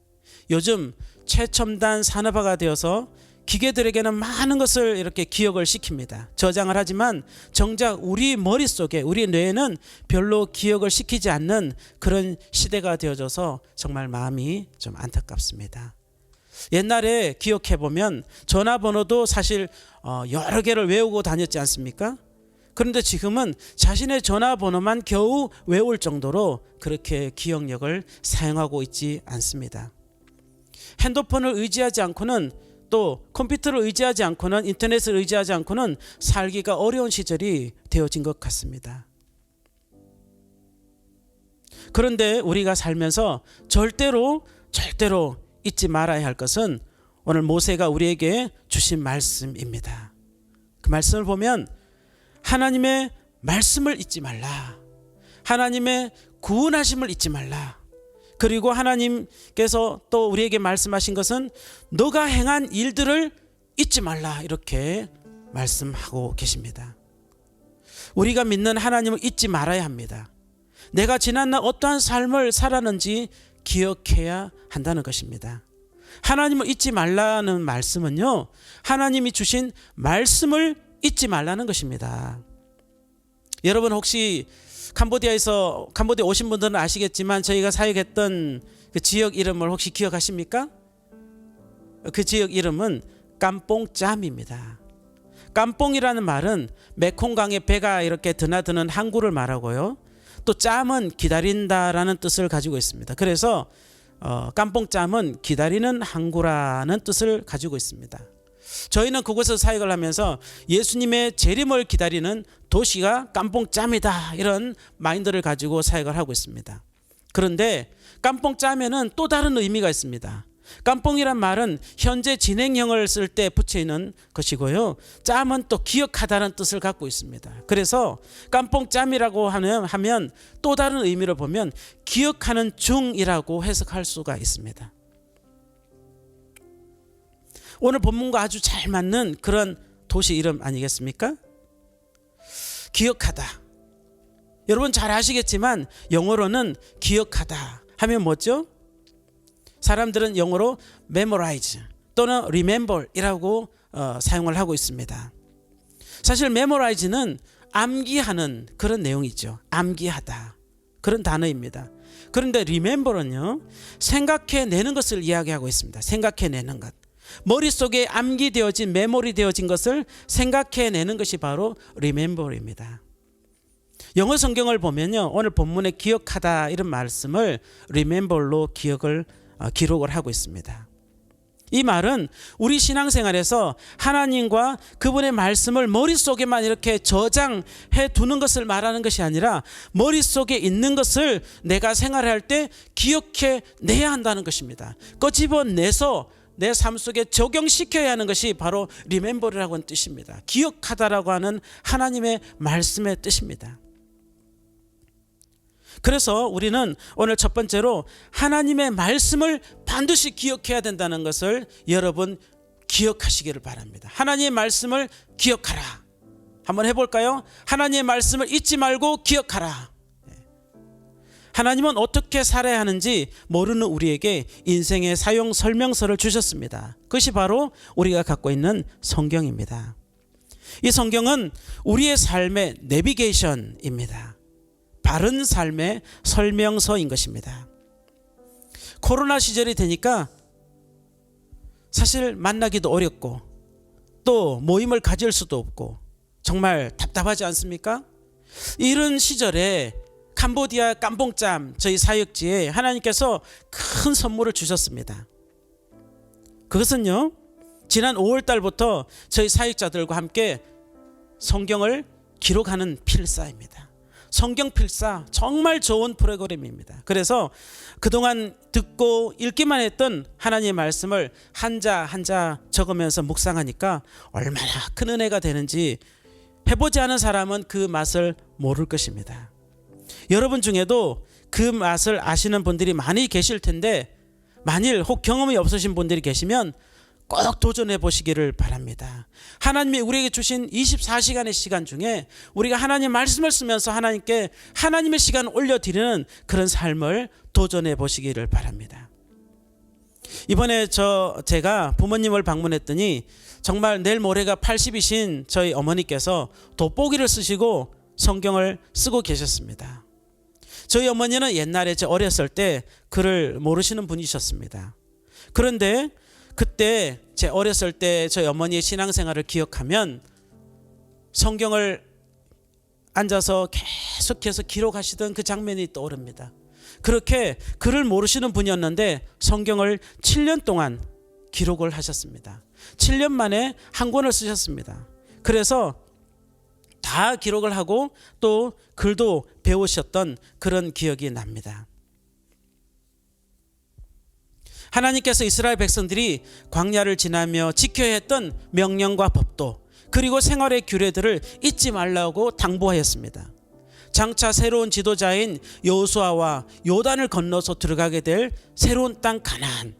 요즘 최첨단 산업화가 되어서 기계들에게는 많은 것을 이렇게 기억을 시킵니다. 저장을 하지만 정작 우리 머릿속에 우리 뇌에는 별로 기억을 시키지 않는 그런 시대가 되어져서 정말 마음이 좀 안타깝습니다. 옛날에 기억해보면 전화번호도 사실 여러 개를 외우고 다녔지 않습니까? 그런데 지금은 자신의 전화번호만 겨우 외울 정도로 그렇게 기억력을 사용하고 있지 않습니다. 핸드폰을 의지하지 않고는 또 컴퓨터를 의지하지 않고는 인터넷을 의지하지 않고는 살기가 어려운 시절이 되어진 것 같습니다. 그런데 우리가 살면서 절대로 잊지 말아야 할 것은 오늘 모세가 우리에게 주신 말씀입니다. 그 말씀을 보면 하나님의 말씀을 잊지 말라. 하나님의 구원하심을 잊지 말라. 그리고 하나님께서 또 우리에게 말씀하신 것은 너가 행한 일들을 잊지 말라. 이렇게 말씀하고 계십니다. 우리가 믿는 하나님을 잊지 말아야 합니다. 내가 지난날 어떠한 삶을 살았는지 기억해야 한다는 것입니다. 하나님을 잊지 말라는 말씀은요, 하나님이 주신 말씀을 잊지 말라는 것입니다. 여러분 혹시 캄보디아 오신 분들은 아시겠지만 저희가 사역했던 그 지역 이름을 혹시 기억하십니까? 그 지역 이름은 깜뽕짬입니다. 깜뽕이라는 말은 메콩강에 배가 이렇게 드나드는 항구를 말하고요. 또 짬은 기다린다라는 뜻을 가지고 있습니다. 그래서 깜뽕짬은 기다리는 항구라는 뜻을 가지고 있습니다. 저희는 그곳에서 사역을 하면서 예수님의 재림을 기다리는 도시가 깜뽕짬이다, 이런 마인드를 가지고 사역을 하고 있습니다. 그런데 깜뽕짬에는 또 다른 의미가 있습니다. 깜뽕이란 말은 현재 진행형을 쓸 때 붙여 있는 것이고요. 짬은 또 기억하다는 뜻을 갖고 있습니다. 그래서 깜뽕짬이라고 하면 또 다른 의미를 보면 기억하는 중이라고 해석할 수가 있습니다. 오늘 본문과 아주 잘 맞는 그런 도시 이름 아니겠습니까? 기억하다. 여러분 잘 아시겠지만 영어로는 기억하다 하면 뭐죠? 사람들은 영어로 memorize 또는 remember이라고 사용을 하고 있습니다. 사실 memorize는 암기하는 그런 내용이죠. 암기하다, 그런 단어입니다. 그런데 remember은요, 생각해내는 것을 이야기하고 있습니다. 생각해내는 것. 머릿속에 암기되어진, 메모리되어진 것을 생각해내는 것이 바로 remember입니다. 영어 성경을 보면요, 오늘 본문에 기억하다 이런 말씀을 remember로 기록을 하고 있습니다. 이 말은 우리 신앙생활에서 하나님과 그분의 말씀을 머릿속에만 이렇게 저장해 두는 것을 말하는 것이 아니라 머릿속에 있는 것을 내가 생활할 때 기억해 내야 한다는 것입니다. 꺼집어내서 내 삶 속에 적용시켜야 하는 것이 바로 remember이라고 하는 뜻입니다. 기억하다라고 하는 하나님의 말씀의 뜻입니다. 그래서 우리는 오늘 첫 번째로 하나님의 말씀을 반드시 기억해야 된다는 것을 여러분 기억하시기를 바랍니다. 하나님의 말씀을 기억하라. 한번 해볼까요? 하나님의 말씀을 잊지 말고 기억하라. 하나님은 어떻게 살아야 하는지 모르는 우리에게 인생의 사용 설명서를 주셨습니다. 그것이 바로 우리가 갖고 있는 성경입니다. 이 성경은 우리의 삶의 내비게이션입니다. 바른 삶의 설명서인 것입니다. 코로나 시절이 되니까 사실 만나기도 어렵고 또 모임을 가질 수도 없고 정말 답답하지 않습니까? 이런 시절에 캄보디아 깜봉짬 저희 사역지에 하나님께서 큰 선물을 주셨습니다. 그것은요, 지난 5월 달부터 저희 사역자들과 함께 성경을 기록하는 필사입니다. 성경 필사, 정말 좋은 프로그램입니다. 그래서 그동안 듣고 읽기만 했던 하나님의 말씀을 한자 한자 적으면서 묵상하니까 얼마나 큰 은혜가 되는지 해보지 않은 사람은 그 맛을 모를 것입니다. 여러분 중에도 그 맛을 아시는 분들이 많이 계실 텐데 만일 혹 경험이 없으신 분들이 계시면 꼭 도전해 보시기를 바랍니다. 하나님이 우리에게 주신 24시간의 시간 중에 우리가 하나님 말씀을 쓰면서 하나님께 하나님의 시간을 올려드리는 그런 삶을 도전해 보시기를 바랍니다. 이번에 제가 부모님을 방문했더니 정말 내일 모레가 80이신 저희 어머니께서 돋보기를 쓰시고 성경을 쓰고 계셨습니다. 저희 어머니는 옛날에 저 어렸을 때 글을 모르시는 분이셨습니다. 그런데 그때 제 어렸을 때 저희 어머니의 신앙생활을 기억하면 성경을 앉아서 계속해서 기록하시던 그 장면이 떠오릅니다. 그렇게 글을 모르시는 분이었는데 성경을 7년 동안 기록을 하셨습니다. 7년 만에 한 권을 쓰셨습니다. 그래서 다 기록을 하고 또 글도 배우셨던 그런 기억이 납니다. 하나님께서 이스라엘 백성들이 광야를 지나며 지켜야 했던 명령과 법도 그리고 생활의 규례들을 잊지 말라고 당부하였습니다. 장차 새로운 지도자인 여호수아와 요단을 건너서 들어가게 될 새로운 땅 가나안,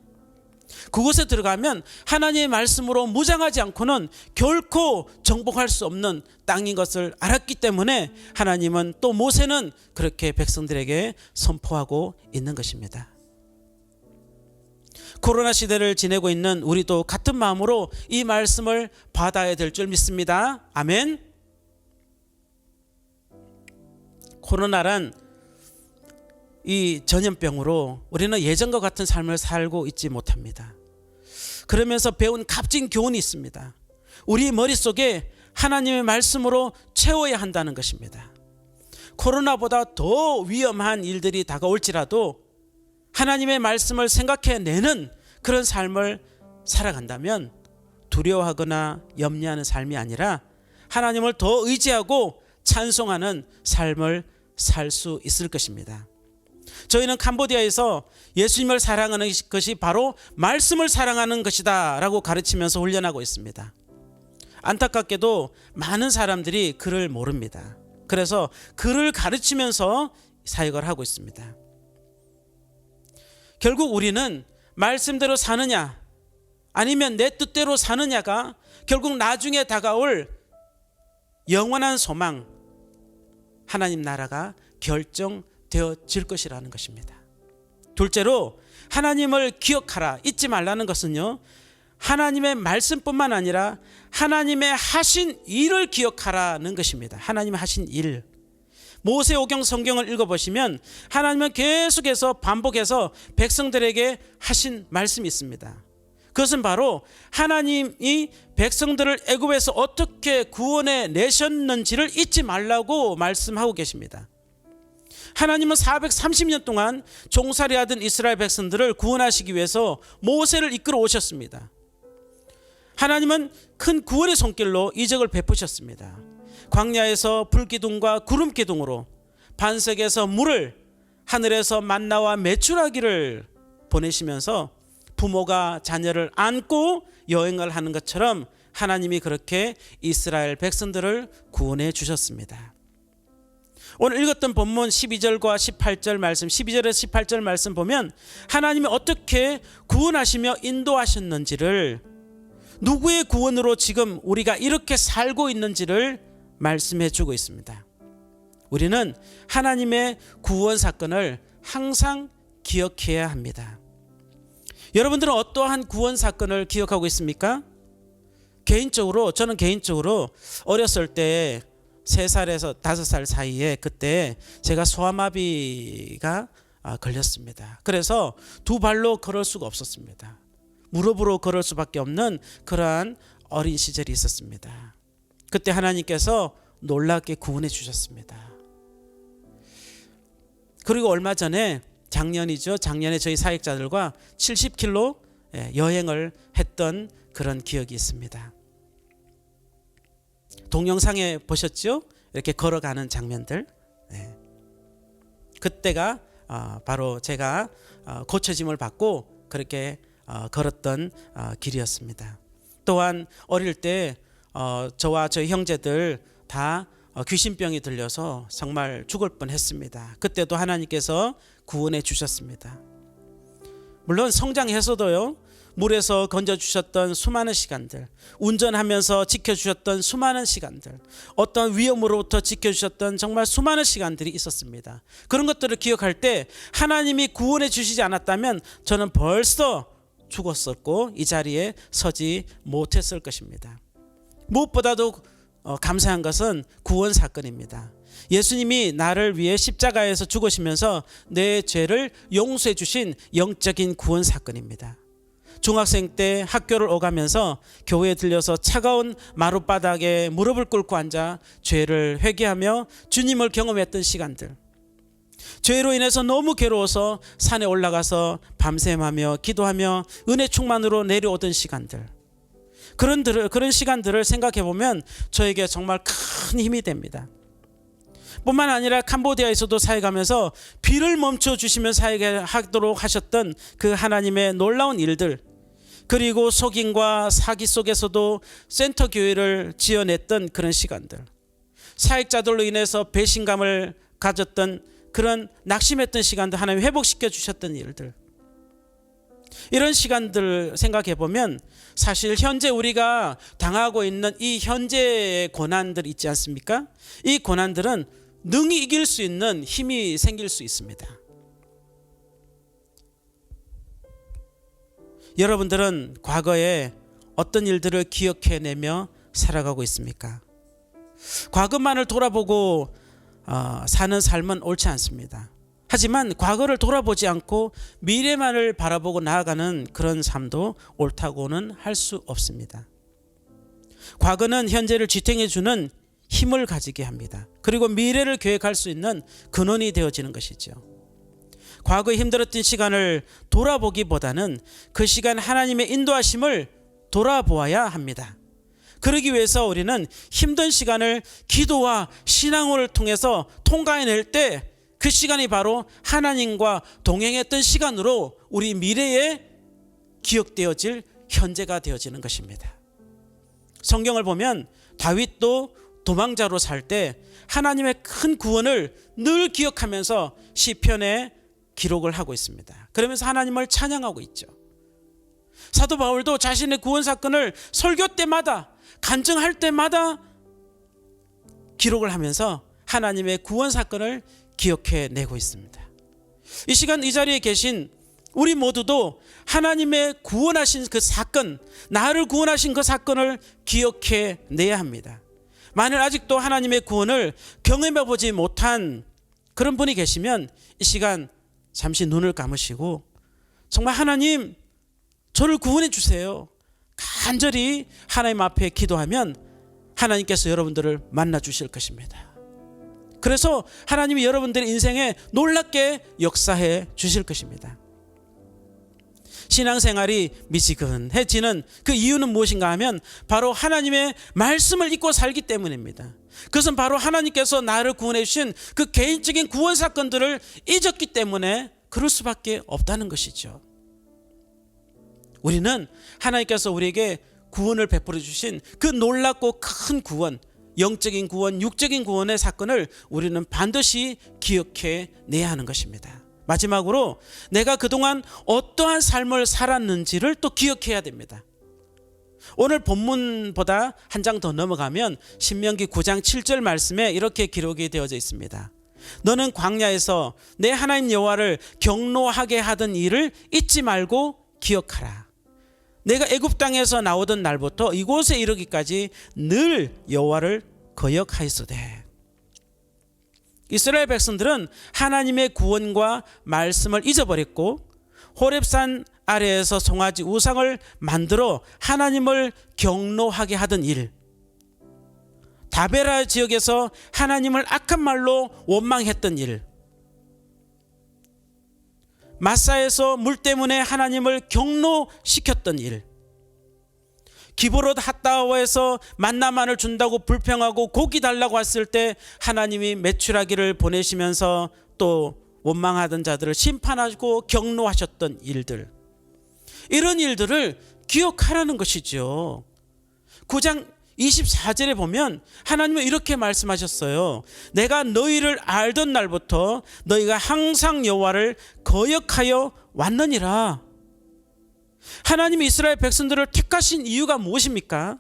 그곳에 들어가면 하나님의 말씀으로 무장하지 않고는 결코 정복할 수 없는 땅인 것을 알았기 때문에 하나님은 또 모세는 그렇게 백성들에게 선포하고 있는 것입니다. 코로나 시대를 지내고 있는 우리도 같은 마음으로 이 말씀을 받아야 될 줄 믿습니다. 아멘. 코로나란 이 전염병으로 우리는 예전과 같은 삶을 살고 있지 못합니다. 그러면서 배운 값진 교훈이 있습니다. 우리 머릿속에 하나님의 말씀으로 채워야 한다는 것입니다. 코로나보다 더 위험한 일들이 다가올지라도 하나님의 말씀을 생각해내는 그런 삶을 살아간다면 두려워하거나 염려하는 삶이 아니라 하나님을 더 의지하고 찬송하는 삶을 살 수 있을 것입니다. 저희는 캄보디아에서 예수님을 사랑하는 것이 바로 말씀을 사랑하는 것이다 라고 가르치면서 훈련하고 있습니다. 안타깝게도 많은 사람들이 그를 모릅니다. 그래서 그를 가르치면서 사역을 하고 있습니다. 결국 우리는 말씀대로 사느냐 아니면 내 뜻대로 사느냐가 결국 나중에 다가올 영원한 소망, 하나님 나라가 결정되어질 것이라는 것입니다. 둘째로 하나님을 기억하라, 잊지 말라는 것은요, 하나님의 말씀뿐만 아니라 하나님의 하신 일을 기억하라는 것입니다. 하나님의 하신 일. 모세오경 성경을 읽어보시면 하나님은 계속해서 반복해서 백성들에게 하신 말씀이 있습니다. 그것은 바로 하나님이 백성들을 애굽에서 어떻게 구원해 내셨는지를 잊지 말라고 말씀하고 계십니다. 하나님은 430년 동안 종살이하던 이스라엘 백성들을 구원하시기 위해서 모세를 이끌어 오셨습니다. 하나님은 큰 구원의 손길로 이적을 베푸셨습니다. 광야에서 불기둥과 구름기둥으로, 반석에서 물을, 하늘에서 만나와 메추라기를 보내시면서 부모가 자녀를 안고 여행을 하는 것처럼 하나님이 그렇게 이스라엘 백성들을 구원해 주셨습니다. 오늘 읽었던 본문 12절과 18절 말씀, 12절에서 18절 말씀 보면 하나님이 어떻게 구원하시며 인도하셨는지를, 누구의 구원으로 지금 우리가 이렇게 살고 있는지를 말씀해 주고 있습니다. 우리는 하나님의 구원 사건을 항상 기억해야 합니다. 여러분들은 어떠한 구원 사건을 기억하고 있습니까? 저는 개인적으로 어렸을 때 3살에서 5살 사이에 그때 제가 소아마비가 걸렸습니다. 그래서 두 발로 걸을 수가 없었습니다. 무릎으로 걸을 수밖에 없는 그러한 어린 시절이 있었습니다. 그때 하나님께서 놀랍게 구원해 주셨습니다. 그리고 얼마 전에 작년에 저희 사역자들과 70km 여행을 했던 그런 기억이 있습니다. 동영상에 보셨죠? 이렇게 걸어가는 장면들. 그때가 바로 제가 고쳐짐을 받고 그렇게 걸었던 길이었습니다. 또한 어릴 때 저와 저희 형제들 다 귀신병이 들려서 정말 죽을 뻔했습니다. 그때도 하나님께서 구원해 주셨습니다. 물론 성장해서도요, 물에서 건져주셨던 수많은 시간들, 운전하면서 지켜주셨던 수많은 시간들, 어떤 위험으로부터 지켜주셨던 정말 수많은 시간들이 있었습니다. 그런 것들을 기억할 때 하나님이 구원해 주시지 않았다면 저는 벌써 죽었었고 이 자리에 서지 못했을 것입니다. 무엇보다도 감사한 것은 구원 사건입니다. 예수님이 나를 위해 십자가에서 죽으시면서 내 죄를 용서해 주신 영적인 구원 사건입니다. 중학생 때 학교를 오가면서 교회에 들려서 차가운 마룻바닥에 무릎을 꿇고 앉아 죄를 회개하며 주님을 경험했던 시간들, 죄로 인해서 너무 괴로워서 산에 올라가서 밤샘하며 기도하며 은혜 충만으로 내려오던 시간들, 그런 시간들을 생각해 보면 저에게 정말 큰 힘이 됩니다. 뿐만 아니라 캄보디아에서도 사역하면서 비를 멈춰 주시며 사역하도록 하셨던 그 하나님의 놀라운 일들, 그리고 속임과 사기 속에서도 센터 교회를 지어냈던 그런 시간들, 사역자들로 인해서 배신감을 가졌던 그런 낙심했던 시간들 하나님 회복시켜 주셨던 일들, 이런 시간들을 생각해 보면 사실 현재 우리가 당하고 있는 이 현재의 고난들 있지 않습니까? 이 고난들은 능히 이길 수 있는 힘이 생길 수 있습니다. 여러분들은 과거에 어떤 일들을 기억해내며 살아가고 있습니까? 과거만을 돌아보고 사는 삶은 옳지 않습니다. 하지만 과거를 돌아보지 않고 미래만을 바라보고 나아가는 그런 삶도 옳다고는 할 수 없습니다. 과거는 현재를 지탱해주는 힘을 가지게 합니다. 그리고 미래를 계획할 수 있는 근원이 되어지는 것이죠. 과거에 힘들었던 시간을 돌아보기보다는 그 시간 하나님의 인도하심을 돌아보아야 합니다. 그러기 위해서 우리는 힘든 시간을 기도와 신앙을 통해서 통과해낼 때 그 시간이 바로 하나님과 동행했던 시간으로 우리 미래에 기억되어질 현재가 되어지는 것입니다. 성경을 보면 다윗도 도망자로 살 때 하나님의 큰 구원을 늘 기억하면서 시편에 기록을 하고 있습니다. 그러면서 하나님을 찬양하고 있죠. 사도 바울도 자신의 구원 사건을 설교 때마다 간증할 때마다 기록을 하면서 하나님의 구원 사건을 기억해 내고 있습니다. 이 시간 이 자리에 계신 우리 모두도 하나님의 구원하신 그 사건, 나를 구원하신 그 사건을 기억해 내야 합니다. 만일 아직도 하나님의 구원을 경험해 보지 못한 그런 분이 계시면 이 시간 잠시 눈을 감으시고 정말 하나님 저를 구원해 주세요. 간절히 하나님 앞에 기도하면 하나님께서 여러분들을 만나 주실 것입니다. 그래서 하나님이 여러분들의 인생에 놀랍게 역사해 주실 것입니다. 신앙생활이 미지근해지는 그 이유는 무엇인가 하면 바로 하나님의 말씀을 잊고 살기 때문입니다. 그것은 바로 하나님께서 나를 구원해 주신 그 개인적인 구원 사건들을 잊었기 때문에 그럴 수밖에 없다는 것이죠. 우리는 하나님께서 우리에게 구원을 베풀어 주신 그 놀랍고 큰 구원, 영적인 구원, 육적인 구원의 사건을 우리는 반드시 기억해 내야 하는 것입니다. 마지막으로 내가 그동안 어떠한 삶을 살았는지를 또 기억해야 됩니다. 오늘 본문보다 한 장 더 넘어가면 신명기 9장 7절 말씀에 이렇게 기록이 되어져 있습니다. 너는 광야에서 내 하나님 여호와를 경노하게 하던 일을 잊지 말고 기억하라. 내가 애굽 땅에서 나오던 날부터 이곳에 이르기까지 늘 여호와를 거역하였으되. 이스라엘 백성들은 하나님의 구원과 말씀을 잊어버렸고 호렙산 아래에서 송아지 우상을 만들어 하나님을 경노하게 하던 일, 다베라 지역에서 하나님을 악한 말로 원망했던 일, 마사에서 물 때문에 하나님을 경노시켰던 일, 기브롯 핫다와에서 만나만을 준다고 불평하고 고기 달라고 했을 때 하나님이 메추라기를 보내시면서 또 원망하던 자들을 심판하고 경노하셨던 일들, 이런 일들을 기억하라는 것이죠. 9장 24절에 보면 하나님은 이렇게 말씀하셨어요. 내가 너희를 알던 날부터 너희가 항상 여호와를 거역하여 왔느니라. 하나님이 이스라엘 백성들을 택하신 이유가 무엇입니까?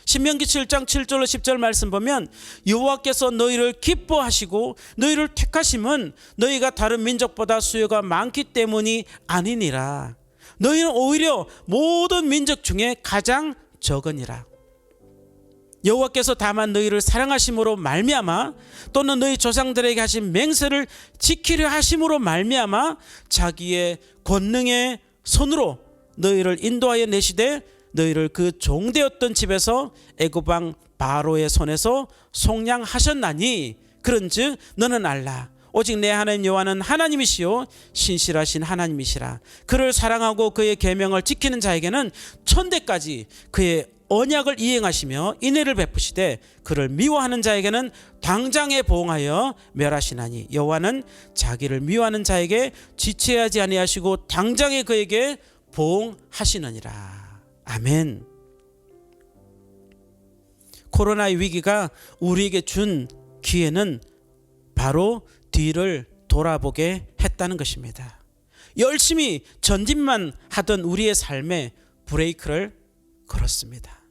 신명기 7장 7절로 10절 말씀 보면 여호와께서 너희를 기뻐하시고 너희를 택하심은 너희가 다른 민족보다 수요가 많기 때문이 아니니라. 너희는 오히려 모든 민족 중에 가장 적으니라. 여호와께서 다만 너희를 사랑하심으로 말미암아 또는 너희 조상들에게 하신 맹세를 지키려 하심으로 말미암아 자기의 권능의 손으로 너희를 인도하여 내시되 너희를 그 종되었던 집에서 애굽 왕 바로의 손에서 속량하셨나니 그런즉 너는 알라. 오직 내 하나님 여호와는 하나님이시요 신실하신 하나님이시라. 그를 사랑하고 그의 계명을 지키는 자에게는 천대까지 그의 언약을 이행하시며 인애를 베푸시되 그를 미워하는 자에게는 당장에 보응하여 멸하시나니 여호와는 자기를 미워하는 자에게 지체하지 아니하시고 당장에 그에게 보응하시느니라. 아멘. 코로나의 위기가 우리에게 준 기회는 바로 뒤를 돌아보게 했다는 것입니다. 열심히 전진만 하던 우리의 삶에 브레이크를 걸었습니다.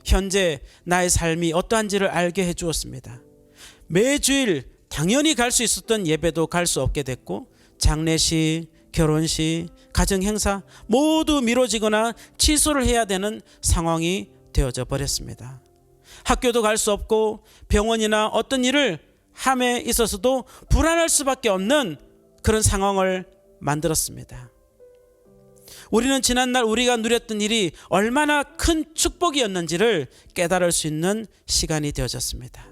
현재 나의 삶이 어떠한지를 알게 해주었습니다. 매주일 당연히 갈 수 있었던 예배도 갈 수 없게 됐고 장례식, 결혼식, 가정행사 모두 미뤄지거나 취소를 해야 되는 상황이 되어져 버렸습니다. 학교도 갈 수 없고 병원이나 어떤 일을 함에 있어서도 불안할 수밖에 없는 그런 상황을 만들었습니다. 우리는 지난날 우리가 누렸던 일이 얼마나 큰 축복이었는지를 깨달을 수 있는 시간이 되어졌습니다.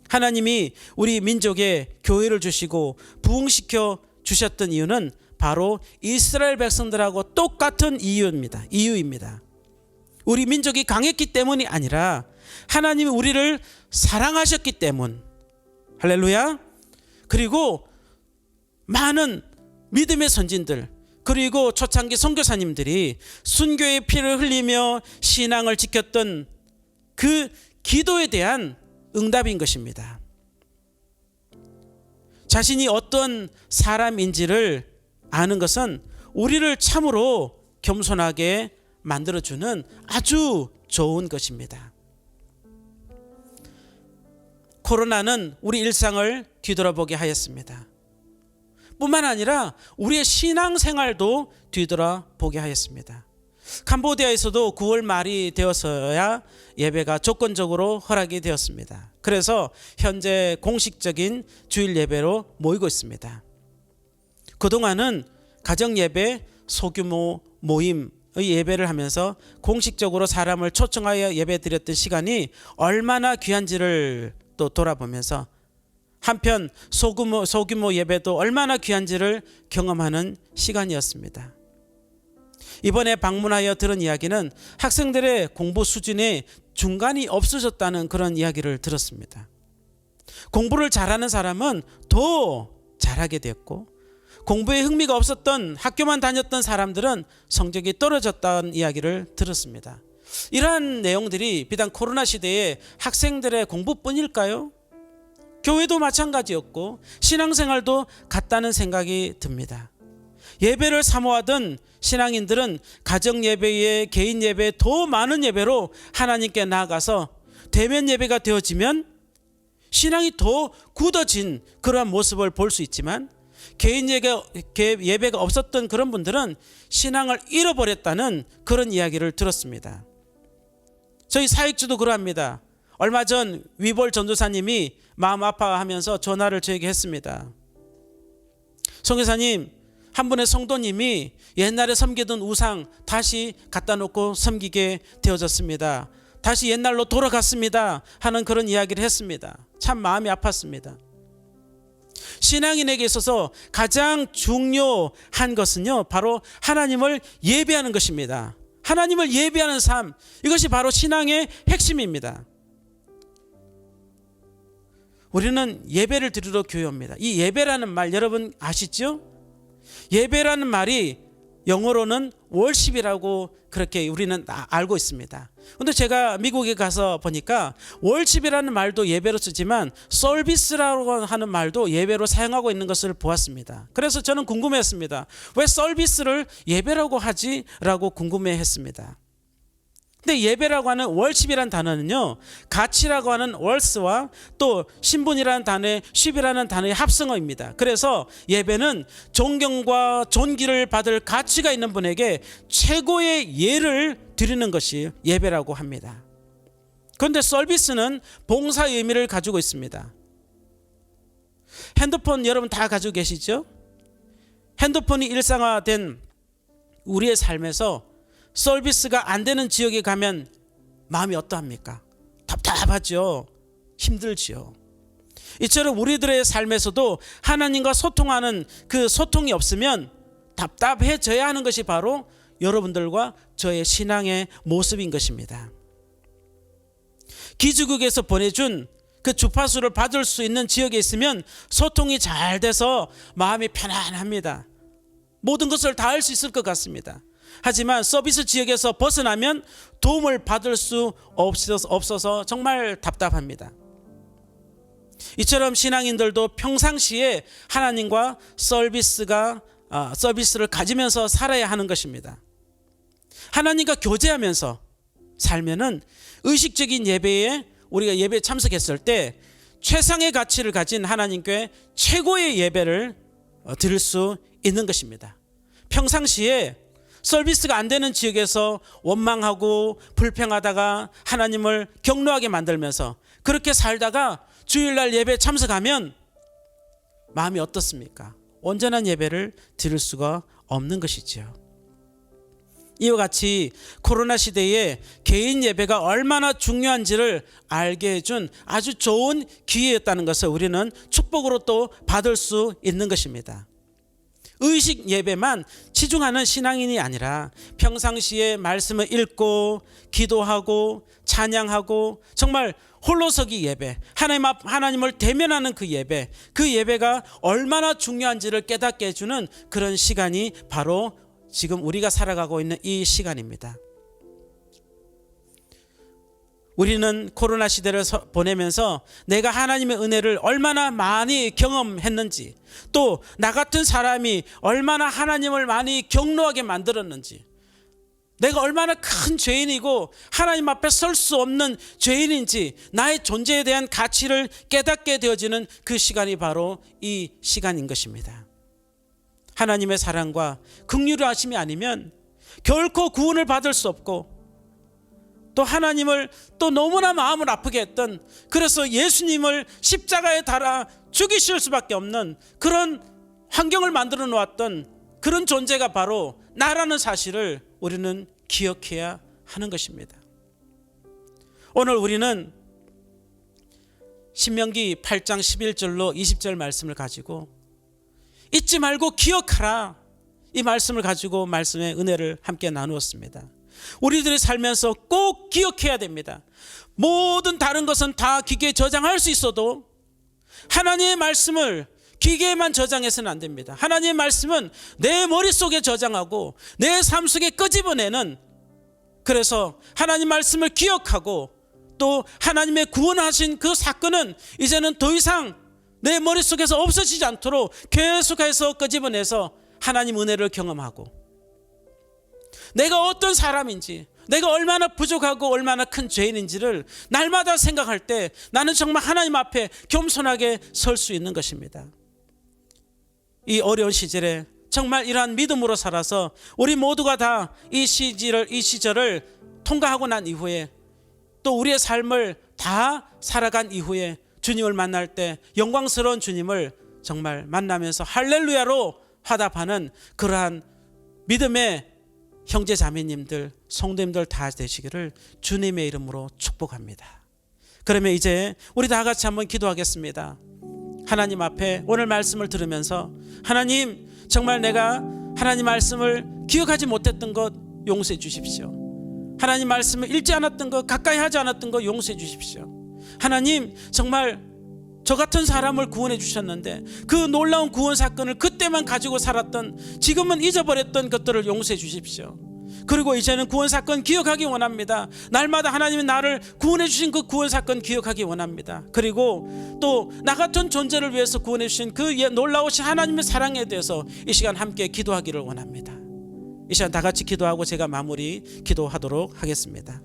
하나님이 우리 민족에 교회를 주시고 부흥시켜 주셨던 이유는 바로 이스라엘 백성들하고 똑같은 이유입니다. 우리 민족이 강했기 때문이 아니라 하나님이 우리를 사랑하셨기 때문. 할렐루야. 그리고 많은 믿음의 선진들, 그리고 초창기 선교사님들이 순교의 피를 흘리며 신앙을 지켰던 그 기도에 대한 응답인 것입니다. 자신이 어떤 사람인지를 아는 것은 우리를 참으로 겸손하게 만들어주는 아주 좋은 것입니다. 코로나는 우리 일상을 뒤돌아보게 하였습니다. 뿐만 아니라 우리의 신앙생활도 뒤돌아보게 하였습니다. 캄보디아에서도 9월 말이 되어서야 예배가 조건적으로 허락이 되었습니다. 그래서 현재 공식적인 주일 예배로 모이고 있습니다. 그동안은 가정예배, 소규모 모임의 예배를 하면서 공식적으로 사람을 초청하여 예배 드렸던 시간이 얼마나 귀한지를 또 돌아보면서 한편 소규모 예배도 얼마나 귀한지를 경험하는 시간이었습니다. 이번에 방문하여 들은 이야기는 학생들의 공부 수준에 중간이 없어졌다는 그런 이야기를 들었습니다. 공부를 잘하는 사람은 더 잘하게 됐고, 공부에 흥미가 없었던 학교만 다녔던 사람들은 성적이 떨어졌다는 이야기를 들었습니다. 이러한 내용들이 비단 코로나 시대에 학생들의 공부뿐일까요? 교회도 마찬가지였고 신앙생활도 같다는 생각이 듭니다. 예배를 사모하던 신앙인들은 가정 예배에 개인 예배에 더 많은 예배로 하나님께 나아가서 대면 예배가 되어지면 신앙이 더 굳어진 그러한 모습을 볼 수 있지만, 개인 예배가 없었던 그런 분들은 신앙을 잃어버렸다는 그런 이야기를 들었습니다. 저희 사역주도 그러합니다. 얼마 전 위볼 전도사님이 마음 아파하면서 전화를 저에게 했습니다. 선교사님, 한 분의 성도님이 옛날에 섬기던 우상 다시 갖다 놓고 섬기게 되어졌습니다. 다시 옛날로 돌아갔습니다 하는 그런 이야기를 했습니다. 참 마음이 아팠습니다. 신앙인에게 있어서 가장 중요한 것은요, 바로 하나님을 예배하는 것입니다. 하나님을 예배하는 삶, 이것이 바로 신앙의 핵심입니다. 우리는 예배를 드리러 교회 옵니다. 이 예배라는 말 여러분 아시죠? 예배라는 말이 영어로는 월십이라고 그렇게 우리는 알고 있습니다. 근데 제가 미국에 가서 보니까 월십이라는 말도 예배로 쓰지만 서비스라고 하는 말도 예배로 사용하고 있는 것을 보았습니다. 그래서 저는 궁금했습니다. 왜 서비스를 예배라고 하지? 라고 궁금해했습니다. 근데 예배라고 하는 월십이라는 단어는요, 가치라고 하는 월스와 또 신분이라는 단어의 십이라는 단어의 합성어입니다. 그래서 예배는 존경과 존귀를 받을 가치가 있는 분에게 최고의 예를 드리는 것이 예배라고 합니다. 그런데 서비스는 봉사의 의미를 가지고 있습니다. 핸드폰 여러분 다 가지고 계시죠? 핸드폰이 일상화된 우리의 삶에서 서비스가 안 되는 지역에 가면 마음이 어떠합니까? 답답하죠. 힘들지요. 이처럼 우리들의 삶에서도 하나님과 소통하는 그 소통이 없으면 답답해져야 하는 것이 바로 여러분들과 저의 신앙의 모습인 것입니다. 기지국에서 보내준 그 주파수를 받을 수 있는 지역에 있으면 소통이 잘 돼서 마음이 편안합니다. 모든 것을 다 할 수 있을 것 같습니다. 하지만 서비스 지역에서 벗어나면 도움을 받을 수 없어서 정말 답답합니다. 이처럼 신앙인들도 평상시에 하나님과 서비스를 가지면서 살아야 하는 것입니다. 하나님과 교제하면서 살면은 의식적인 예배에 우리가 예배에 참석했을 때 최상의 가치를 가진 하나님께 최고의 예배를 드릴 수 있는 것입니다. 평상시에 서비스가 안 되는 지역에서 원망하고 불평하다가 하나님을 격노하게 만들면서 그렇게 살다가 주일날 예배에 참석하면 마음이 어떻습니까? 온전한 예배를 드릴 수가 없는 것이죠. 이와 같이 코로나 시대에 개인 예배가 얼마나 중요한지를 알게 해준 아주 좋은 기회였다는 것을 우리는 축복으로 또 받을 수 있는 것입니다. 의식 예배만 치중하는 신앙인이 아니라 평상시에 말씀을 읽고 기도하고 찬양하고 정말 홀로서기 예배, 하나님을 대면하는 그 예배가 얼마나 중요한지를 깨닫게 해주는 그런 시간이 바로 지금 우리가 살아가고 있는 이 시간입니다. 우리는 코로나 시대를 보내면서 내가 하나님의 은혜를 얼마나 많이 경험했는지, 또 나 같은 사람이 얼마나 하나님을 많이 경노하게 만들었는지, 내가 얼마나 큰 죄인이고 하나님 앞에 설 수 없는 죄인인지 나의 존재에 대한 가치를 깨닫게 되어지는 그 시간이 바로 이 시간인 것입니다. 하나님의 사랑과 긍휼하심이 아니면 결코 구원을 받을 수 없고, 또 하나님을 또 너무나 마음을 아프게 했던, 그래서 예수님을 십자가에 달아 죽이실 수밖에 없는 그런 환경을 만들어 놓았던 그런 존재가 바로 나라는 사실을 우리는 기억해야 하는 것입니다. 오늘 우리는 신명기 8장 11절로 20절 말씀을 가지고 잊지 말고 기억하라, 이 말씀을 가지고 말씀의 은혜를 함께 나누었습니다. 우리들이 살면서 꼭 기억해야 됩니다. 모든 다른 것은 다 기계에 저장할 수 있어도 하나님의 말씀을 기계에만 저장해서는 안 됩니다. 하나님의 말씀은 내 머릿속에 저장하고 내 삶 속에 끄집어내는, 그래서 하나님 말씀을 기억하고 또 하나님의 구원하신 그 사건은 이제는 더 이상 내 머릿속에서 없어지지 않도록 계속해서 끄집어내서 하나님 은혜를 경험하고, 내가 어떤 사람인지, 내가 얼마나 부족하고 얼마나 큰 죄인인지를 날마다 생각할 때 나는 정말 하나님 앞에 겸손하게 설 수 있는 것입니다. 이 어려운 시절에 정말 이러한 믿음으로 살아서 우리 모두가 다 이 시절을 통과하고 난 이후에, 또 우리의 삶을 다 살아간 이후에 주님을 만날 때 영광스러운 주님을 정말 만나면서 할렐루야로 화답하는 그러한 믿음의 형제 자매님들, 성도님들 다 되시기를 주님의 이름으로 축복합니다. 그러면 이제 우리 다 같이 한번 기도하겠습니다. 하나님 앞에 오늘 말씀을 들으면서, 하나님, 정말 내가 하나님 말씀을 기억하지 못했던 것 용서해 주십시오. 하나님 말씀을 읽지 않았던 것, 가까이 하지 않았던 것 용서해 주십시오. 하나님, 정말 저 같은 사람을 구원해 주셨는데 그 놀라운 구원 사건을 그때만 가지고 살았던, 지금은 잊어버렸던 것들을 용서해 주십시오. 그리고 이제는 구원 사건 기억하기 원합니다. 날마다 하나님이 나를 구원해 주신 그 구원 사건 기억하기 원합니다. 그리고 또 나 같은 존재를 위해서 구원해 주신 그 놀라우신 하나님의 사랑에 대해서 이 시간 함께 기도하기를 원합니다. 이 시간 다 같이 기도하고 제가 마무리 기도하도록 하겠습니다.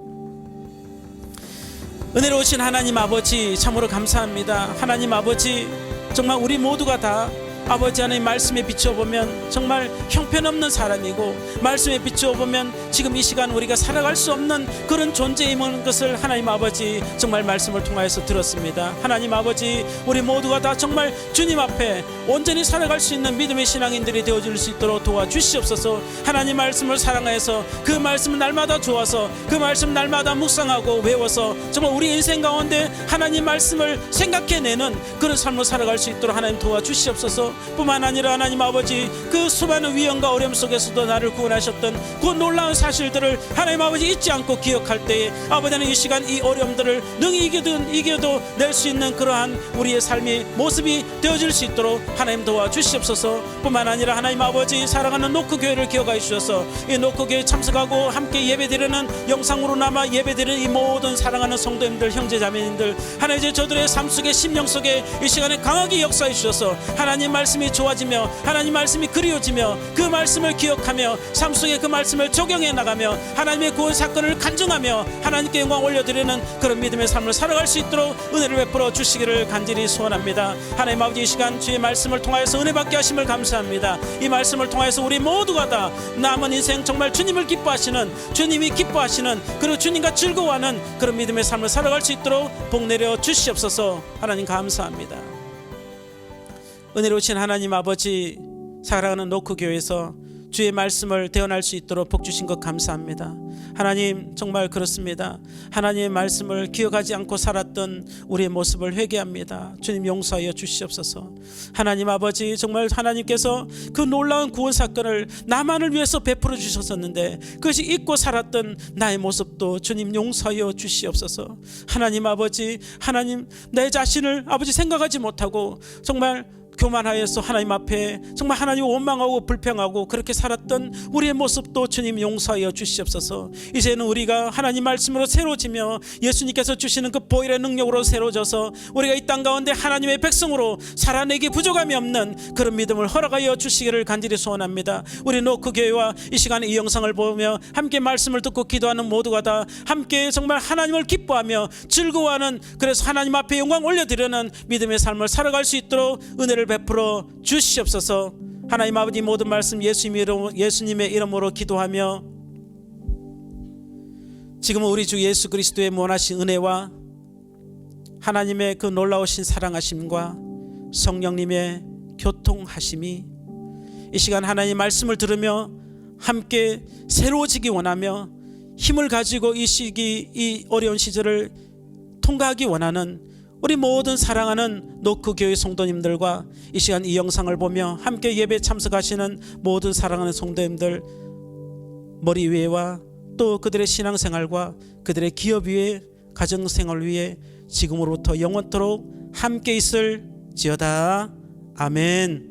은혜로우신 하나님 아버지, 참으로 감사합니다. 하나님 아버지, 정말 우리 모두가 다 아버지 하나님 말씀에 비추어보면 정말 형편없는 사람이고, 말씀에 비추어보면 지금 이 시간 우리가 살아갈 수 없는 그런 존재임을 것을 하나님 아버지 정말 말씀을 통하여서 들었습니다. 하나님 아버지, 우리 모두가 다 정말 주님 앞에 온전히 살아갈 수 있는 믿음의 신앙인들이 되어줄 수 있도록 도와주시옵소서. 하나님 말씀을 사랑하여서 그 말씀을 날마다 좋아서 그 말씀 날마다 묵상하고 외워서 정말 우리 인생 가운데 하나님 말씀을 생각해내는 그런 삶을 살아갈 수 있도록 하나님 도와주시옵소서. 뿐만 아니라 하나님 아버지, 그 수많은 위험과 어려움 속에서도 나를 구원하셨던 그 놀라운 사실들을 하나님 아버지 잊지 않고 기억할 때에 아버지는 이 시간 이 어려움들을 능히 이겨도 낼 수 있는 그러한 우리의 삶의 모습이 되어질 수 있도록 하나님 도와주시옵소서. 뿐만 아니라 하나님 아버지, 사랑하는 노크교회를 기억하여 주셔서 이 노크교회에 참석하고 함께 예배드리는, 영상으로나마 예배드리는 이 모든 사랑하는 성도님들, 형제자매님들, 하나님 이제 저들의 삶 속에, 심령 속에 이 시간에 강하게 역사해 주셔서 하나님 말씀이 좋아지며 하나님 말씀이 그리워지며 그 말씀을 기억하며 삶 속에 그 말씀을 적용해 나가며 하나님의 구원 사건을 간증하며 하나님께 영광 올려드리는 그런 믿음의 삶을 살아갈 수 있도록 은혜를 베풀어 주시기를 간절히 소원합니다. 하나님 아버지, 이 시간 주의 말씀을 통하여서 은혜 받게 하심을 감사합니다. 이 말씀을 통하여서 우리 모두가 다 남은 인생 정말 주님을 기뻐하시는, 주님이 기뻐하시는, 그리고 주님과 즐거워하는 그런 믿음의 삶을 살아갈 수 있도록 복 내려 주시옵소서. 하나님 감사합니다. 은혜로우신 하나님 아버지, 사랑하는 노크교회에서 주의 말씀을 대언할 수 있도록 복 주신 것 감사합니다. 하나님 정말 그렇습니다. 하나님의 말씀을 기억하지 않고 살았던 우리의 모습을 회개합니다. 주님 용서하여 주시옵소서. 하나님 아버지 정말 하나님께서 그 놀라운 구원 사건을 나만을 위해서 베풀어 주셨었는데 그것이 잊고 살았던 나의 모습도 주님 용서하여 주시옵소서. 하나님 아버지 하나님 내 자신을 아버지 생각하지 못하고 정말 교만하여서 하나님 앞에 정말 하나님 원망하고 불평하고 그렇게 살았던 우리의 모습도 주님 용서하여 주시옵소서. 이제는 우리가 하나님 말씀으로 새로지며 예수님께서 주시는 그 보혈의 능력으로 새로져서 우리가 이 땅 가운데 하나님의 백성으로 살아내기 부족함이 없는 그런 믿음을 허락하여 주시기를 간절히 소원합니다. 우리 노크교회와 이 시간에 이 영상을 보며 함께 말씀을 듣고 기도하는 모두가 다 함께 정말 하나님을 기뻐하며 즐거워하는, 그래서 하나님 앞에 영광 올려드리는 믿음의 삶을 살아갈 수 있도록 은혜를 베풀어 주시옵소서. 하나님 아버지 모든 말씀 예수님의 이름으로 기도하며 지금은 우리 주 예수 그리스도의 무한하신 은혜와 하나님의 그 놀라우신 사랑하심과 성령님의 교통하심이 이 시간 하나님 말씀을 들으며 함께 새로워지기 원하며 힘을 가지고 이 시기 이 어려운 시절을 통과하기 원하는 우리 모든 사랑하는 노크교회 성도님들과 이 시간 이 영상을 보며 함께 예배 참석하시는 모든 사랑하는 성도님들 머리 위에와 또 그들의 신앙생활과 그들의 기업 위에 가정생활 위에 지금으로부터 영원토록 함께 있을지어다. 아멘.